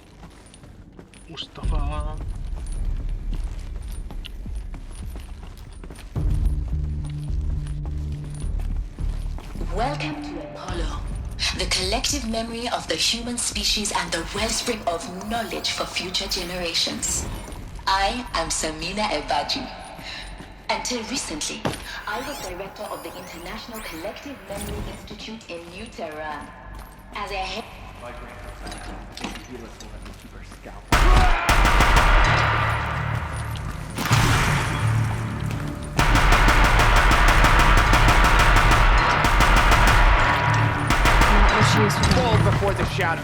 Mustafa. Welcome to Apollo, the collective memory of the human species and the wellspring of knowledge for future generations. I am Samina Ebaji. Until recently, I was director of the International Collective Memory Institute in New Tehran. As a head... Fall before the shadow.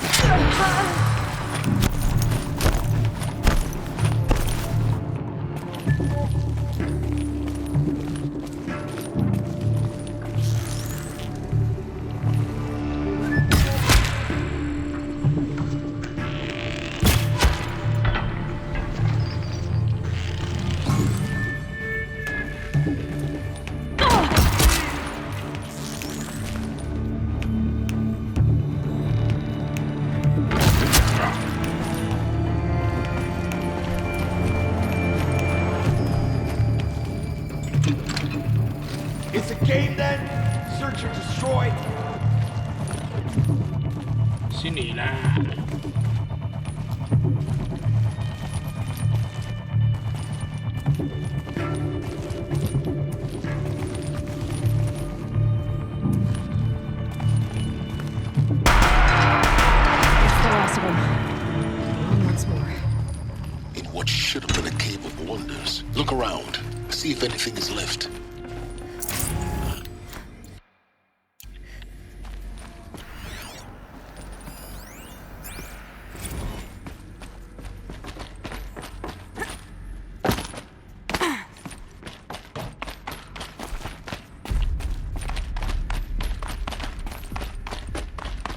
Sinilah. What should have been a cave of wonders. Look around. See if anything is left.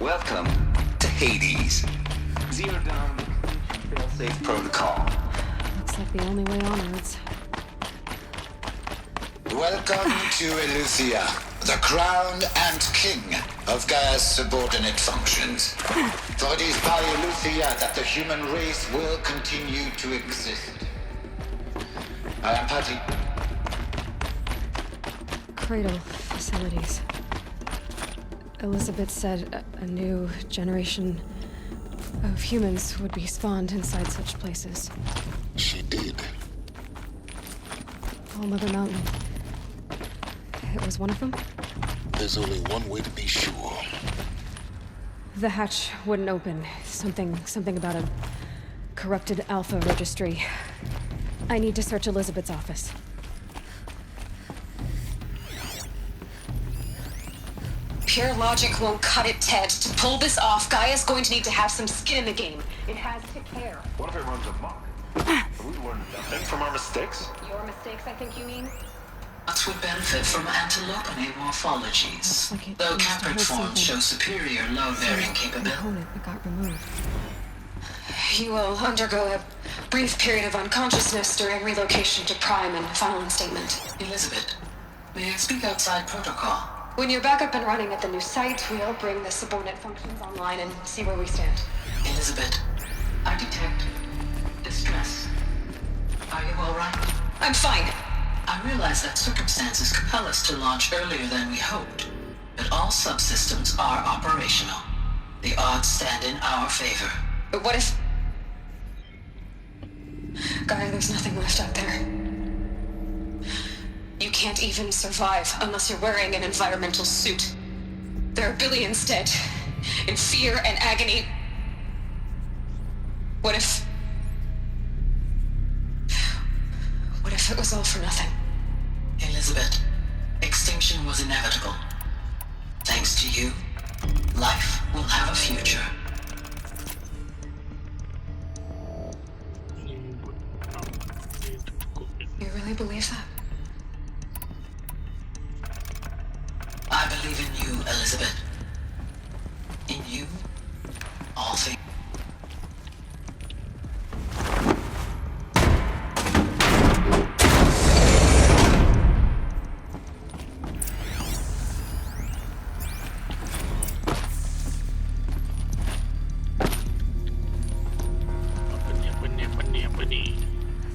Welcome to Hades. Zero Dawn fail-safe protocol. Looks like the only way onwards. Welcome to Eleuthia, the crown and king of Gaia's subordinate functions. For it is by Eleuthia that the human race will continue to exist. I am Patty. Cradle facilities. Elizabeth said a new generation of humans would be spawned inside such places. She did. All Mother Mountain. It was one of them? There's only one way to be sure. The hatch wouldn't open. Something about a corrupted Alpha registry. I need to search Elizabeth's office. Pure logic won't cut it, Ted. To pull this off, Gaia's going to need to have some skin in the game. It has to care. What if it runs amok? Have we learned nothing from our mistakes? Your mistakes, I think you mean? Nuts would benefit from antilopinate morphologies, though caprid forms show superior load-bearing capability. Component got removed. You will undergo a brief period of unconsciousness during relocation to Prime and final instatement. Elizabeth, may I speak outside protocol? When you're back up and running at the new site, we'll bring the subordinate functions online and see where we stand. Elizabeth, I detect distress. Are you all right? I'm fine. I realize that circumstances compel us to launch earlier than we hoped, but all subsystems are operational. The odds stand in our favor. But what if... Gaia, there's nothing left out there. You can't even survive unless you're wearing an environmental suit. There are billions dead, in fear and agony. What if it was all for nothing? Elizabeth, extinction was inevitable. Thanks to you, life will have a future. You really believe that? I believe in you, Elizabeth. In you, all things.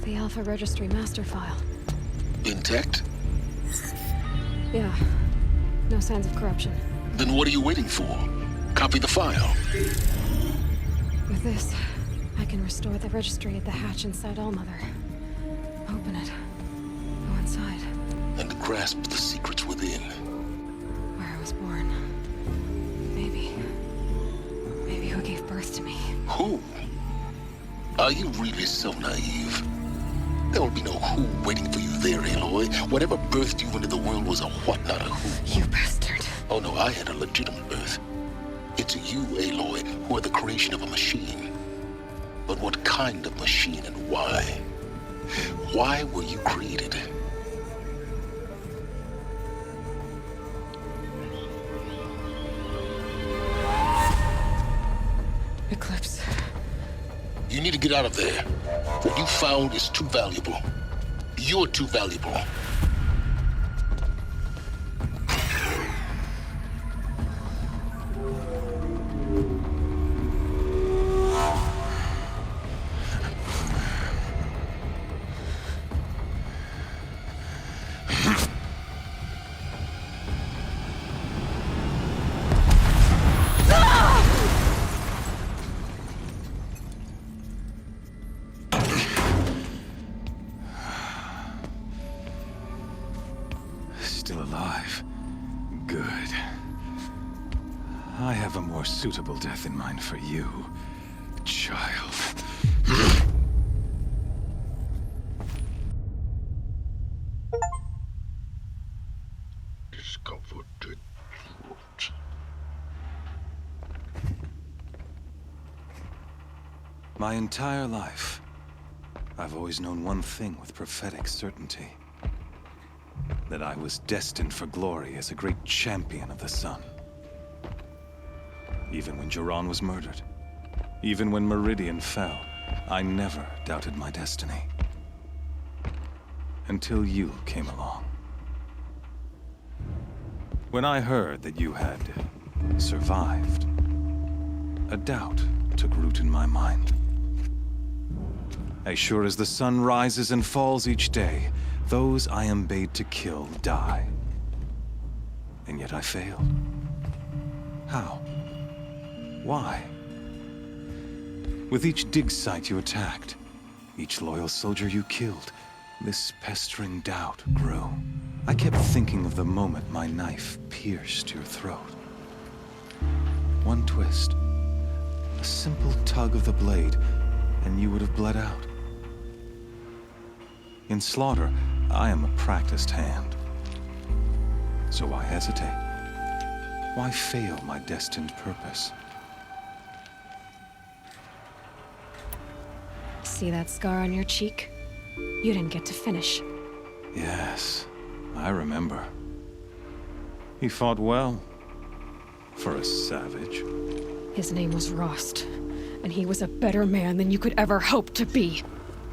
The Alpha Registry master file. Intact? Yeah. No signs of corruption. Then what are you waiting for? Copy the file. With this, I can restore the registry at the hatch inside Allmother. Open it. Go inside. And grasp the secrets within. Where I was born. Maybe who gave birth to me. Who? Are you really so naive? There will be no who waiting for you there, Aloy. Whatever birthed you into the world was a what, not a who. You bastard. Oh no, I had a legitimate birth. It's you, Aloy, who are the creation of a machine. But what kind of machine and why? Why were you created? Eclipse. You need to get out of there. What you found is too valuable. You're too valuable. more suitable death in mind for you, child. Discovered the truth. My entire life, I've always known one thing with prophetic certainty. That I was destined for glory as a great champion of the sun. Even when Jiran was murdered, even when Meridian fell, I never doubted my destiny. Until you came along. When I heard that you had survived, a doubt took root in my mind. As sure as the sun rises and falls each day, those I am bade to kill die. And yet I failed. How? Why? With each dig site you attacked, each loyal soldier you killed, this pestering doubt grew. I kept thinking of the moment my knife pierced your throat. One twist, a simple tug of the blade, and you would have bled out. In slaughter, I am a practiced hand. So why hesitate? Why fail my destined purpose? See that scar on your cheek? You didn't get to finish. Yes, I remember. He fought well. For a savage. His name was Rost, and he was a better man than you could ever hope to be.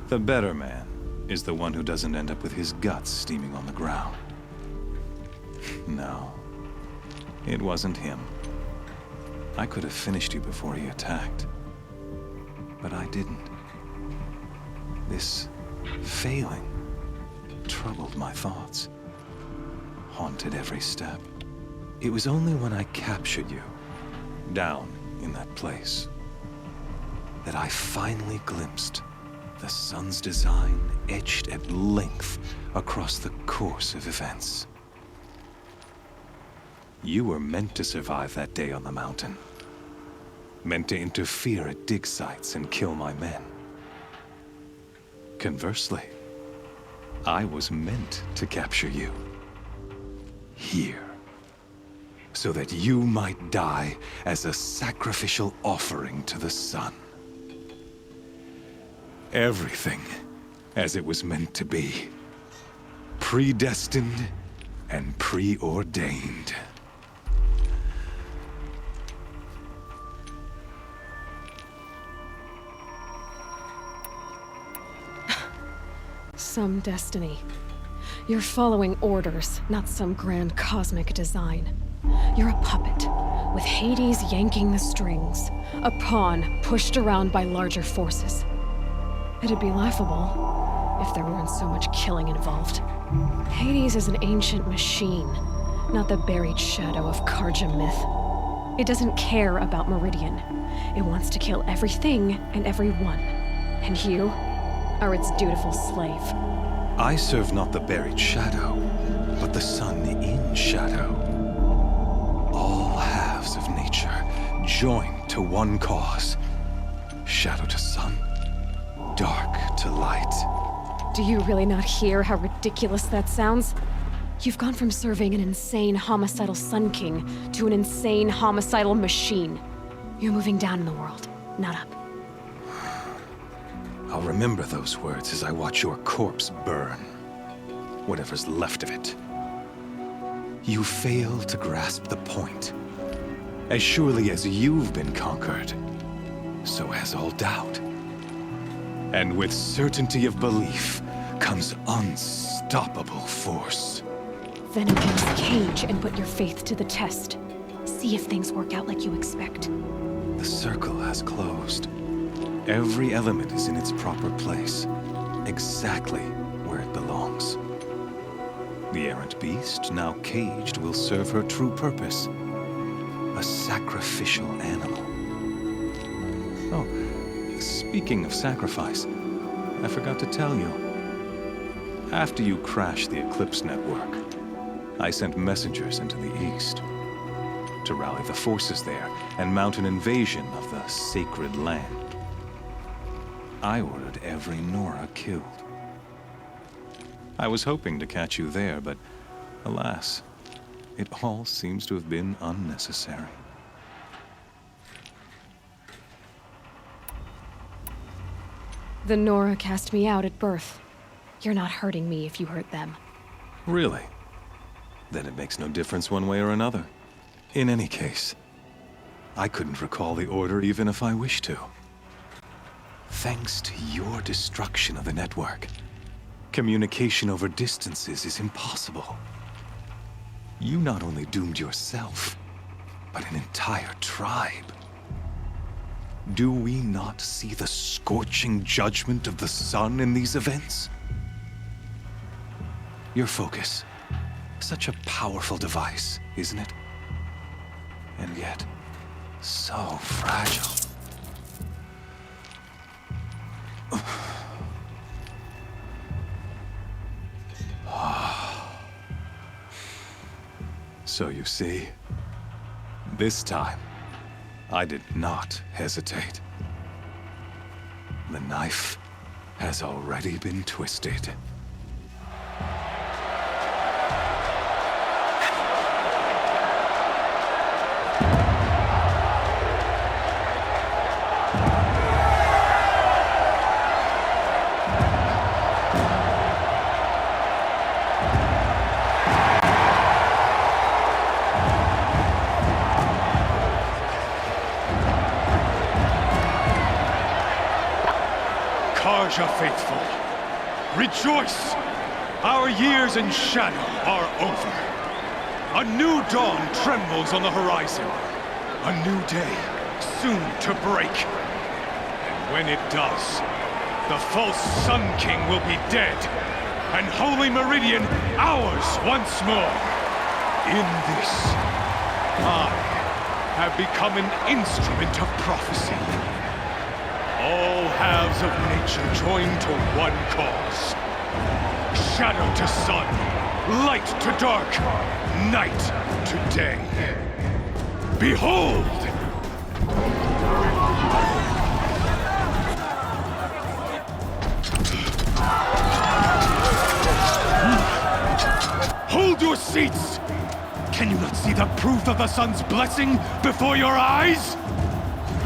The better man is the one who doesn't end up with his guts steaming on the ground. No, it wasn't him. I could have finished you before he attacked. But I didn't. This failing troubled my thoughts, haunted every step. It was only when I captured you, down in that place, that I finally glimpsed the sun's design etched at length across the course of events. You were meant to survive that day on the mountain. Meant to interfere at dig sites and kill my men. Conversely, I was meant to capture you. Here. So that you might die as a sacrificial offering to the sun. Everything as it was meant to be. Predestined and preordained. Some destiny. You're following orders, not some grand cosmic design. You're a puppet, with Hades yanking the strings. A pawn pushed around by larger forces. It'd be laughable if there weren't so much killing involved. Hades is an ancient machine, not the buried shadow of Karja myth. It doesn't care about Meridian. It wants to kill everything and everyone. And you are its dutiful slave. I serve not the buried shadow, but the sun in shadow. All halves of nature joined to one cause. Shadow to sun, dark to light. Do you really not hear how ridiculous that sounds? You've gone from serving an insane homicidal Sun King to an insane homicidal machine. You're moving down in the world, not up. I'll remember those words as I watch your corpse burn. Whatever's left of it. You fail to grasp the point. As surely as you've been conquered, so has all doubt. And with certainty of belief comes unstoppable force. Then against the cage and put your faith to the test. See if things work out like you expect. The circle has closed. Every element is in its proper place, exactly where it belongs. The errant beast, now caged, will serve her true purpose. A sacrificial animal. Oh, speaking of sacrifice, I forgot to tell you. After you crashed the Eclipse network, I sent messengers into the east to to rally the forces there and mount an invasion of the sacred land. I ordered every Nora killed. I was hoping to catch you there, but alas, it all seems to have been unnecessary. The Nora cast me out at birth. You're not hurting me if you hurt them. Really? Then it makes no difference one way or another. In any case, I couldn't recall the order even if I wished to. Thanks to your destruction of the network, communication over distances is impossible. You not only doomed yourself, but an entire tribe. Do we not see the scorching judgment of the sun in these events? Your focus. Such a powerful device, isn't it? And yet, so fragile. So you see, this time, I did not hesitate. The knife has already been twisted. Karja faithful, rejoice! Our years in shadow are over. A new dawn trembles on the horizon. A new day soon to break. And when it does, the false Sun King will be dead, and Holy Meridian ours once more. In this, I have become an instrument of prophecy. All halves of nature joined to one cause. Shadow to sun, light to dark, night to day. Behold! Hold your seats! Can you not see the proof of the sun's blessing before your eyes?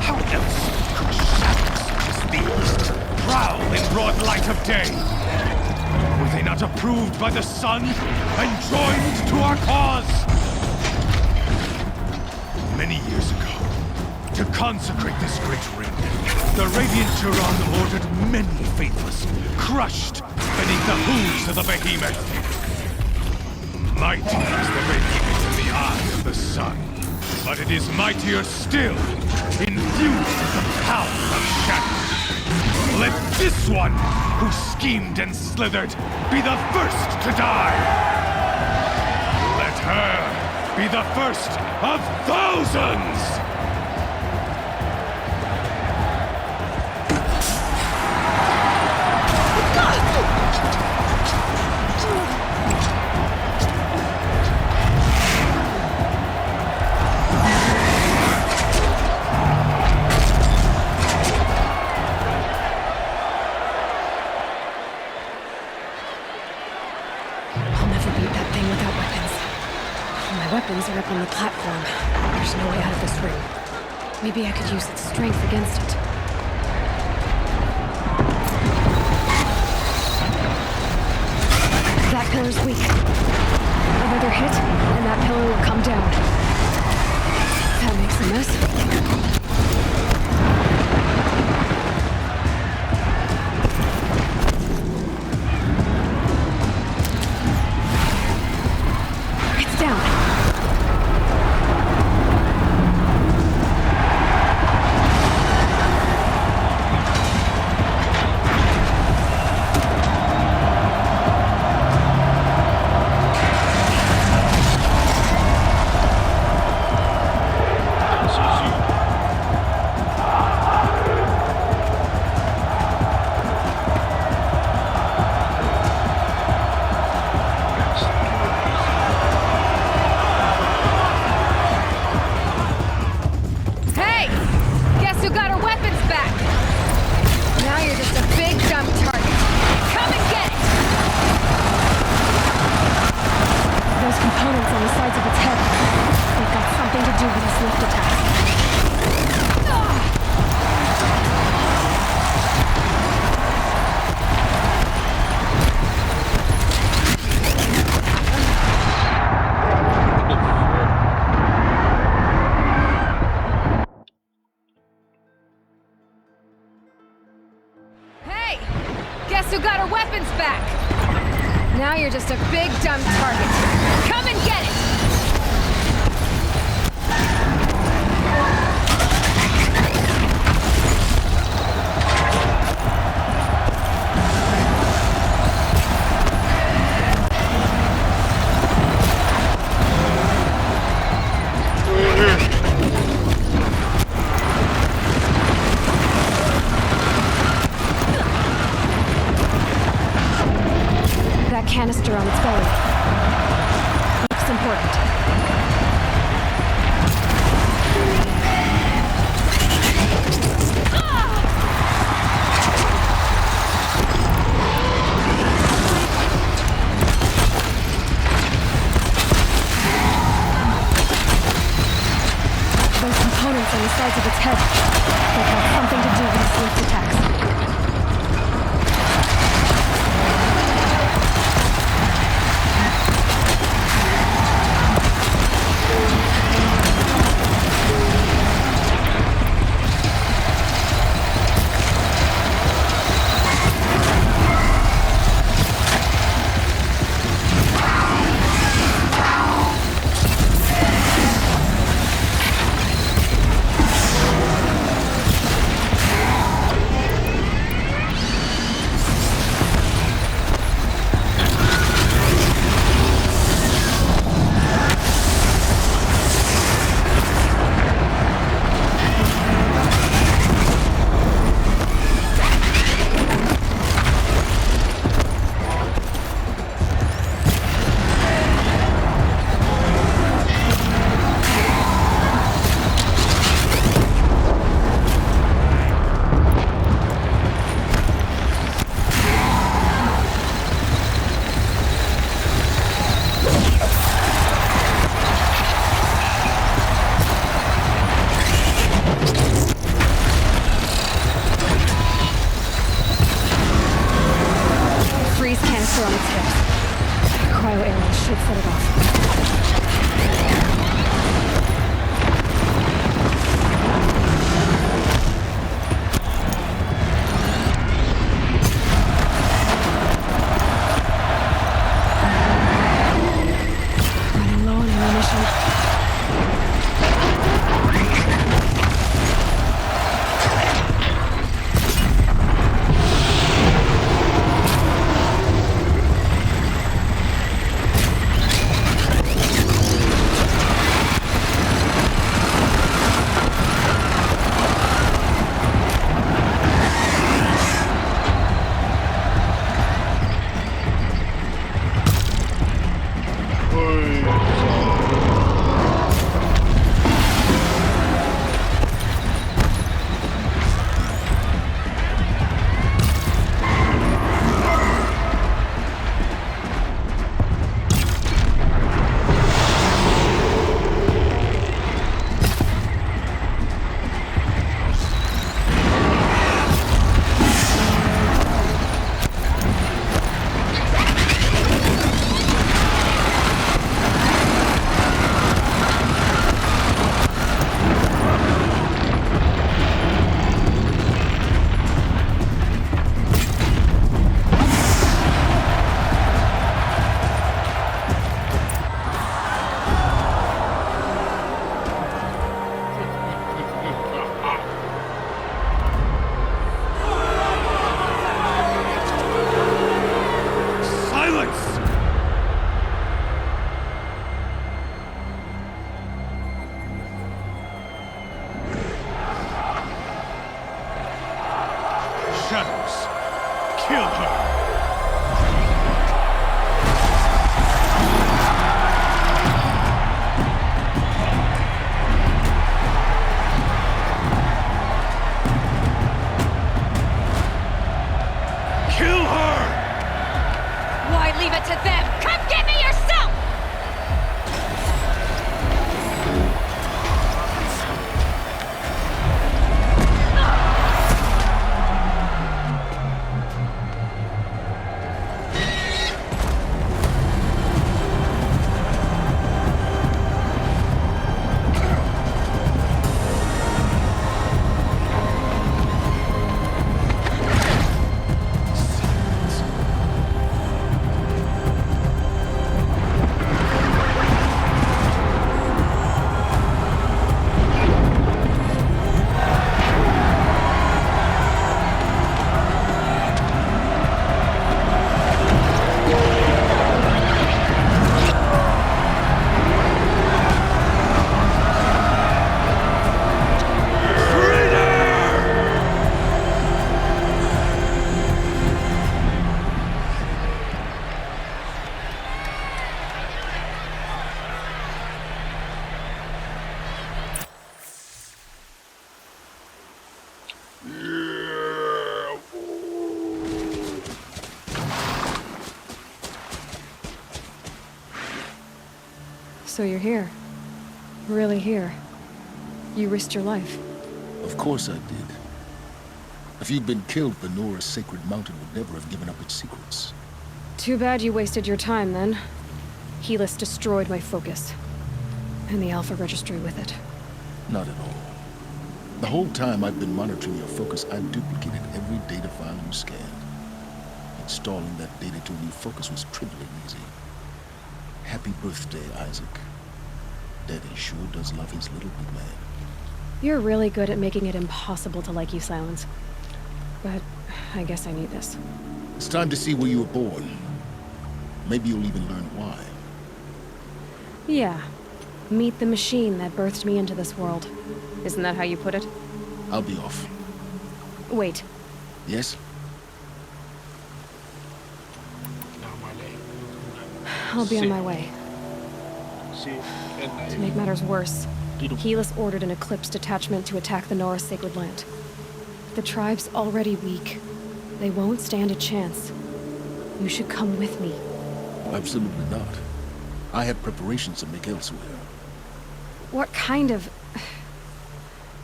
How else could shadows such as these prowl in broad light of day? Were they not approved by the sun and joined to our cause? Many years ago, to consecrate this great ring, the Radiant Turan ordered many faithless, crushed beneath the hooves of the behemoth. Mighty is the behemoth in the eye of the sun, but it is mightier still, infused with the power of shadow. Let this one, who schemed and slithered, be the first to die! Let her be the first of thousands! Weapons are up on the platform. There's no way out of this ring. Maybe I could use its strength against it. That pillar's weak. Another hit, and that pillar will come down. That makes a mess. guess who got her weapons back? Now you're just a big dumb target. Come and get it! That canister on its belly. Looks important. Those components on the sides of its head. They've got something to do with its lift attacks. On its hips. Cryo arrows should set it off. Running low on ammunition. Shadows, kill her! Leave it to them! Come get me yourself! So you're here. Really here. You risked your life. Of course I did. If you'd been killed, the Nora's Sacred Mountain would never have given up its secrets. Too bad you wasted your time, then. Helis destroyed my focus. And the Alpha Registry with it. Not at all. The whole time I've been monitoring your focus, I've duplicated every data file you scanned. Installing that data to a new focus was trivially easy. Happy birthday, Isaac. Daddy sure does love his little big man. You're really good at making it impossible to like you, Silence. But I guess I need this. It's time to see where you were born. Maybe you'll even learn why. Yeah. Meet the machine that birthed me into this world. Isn't that how you put it? I'll be off. Wait. Yes? I'll be on my way. To make matters worse, Helis ordered an Eclipse detachment to attack the Nora Sacred Land. The tribe's already weak. They won't stand a chance. You should come with me. Absolutely not. I have preparations to make elsewhere. What kind of...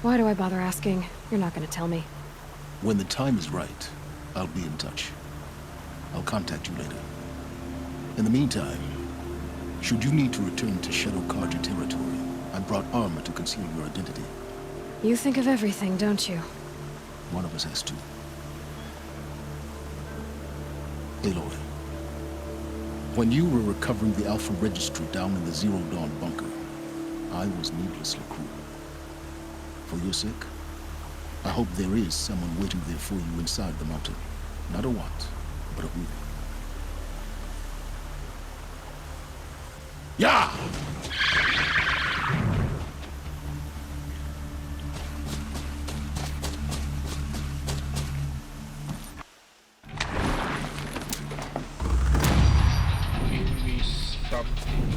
Why do I bother asking? You're not gonna tell me. When the time is right, I'll be in touch. I'll contact you later. In the meantime, should you need to return to Shadow Carja territory, I brought armor to conceal your identity. You think of everything, don't you? One of us has to. Aloy, when you were recovering the Alpha Registry down in the Zero Dawn bunker, I was needlessly cruel. For your sake, I hope there is someone waiting there for you inside the mountain. Not a what, but a who. Yeah! Give me something.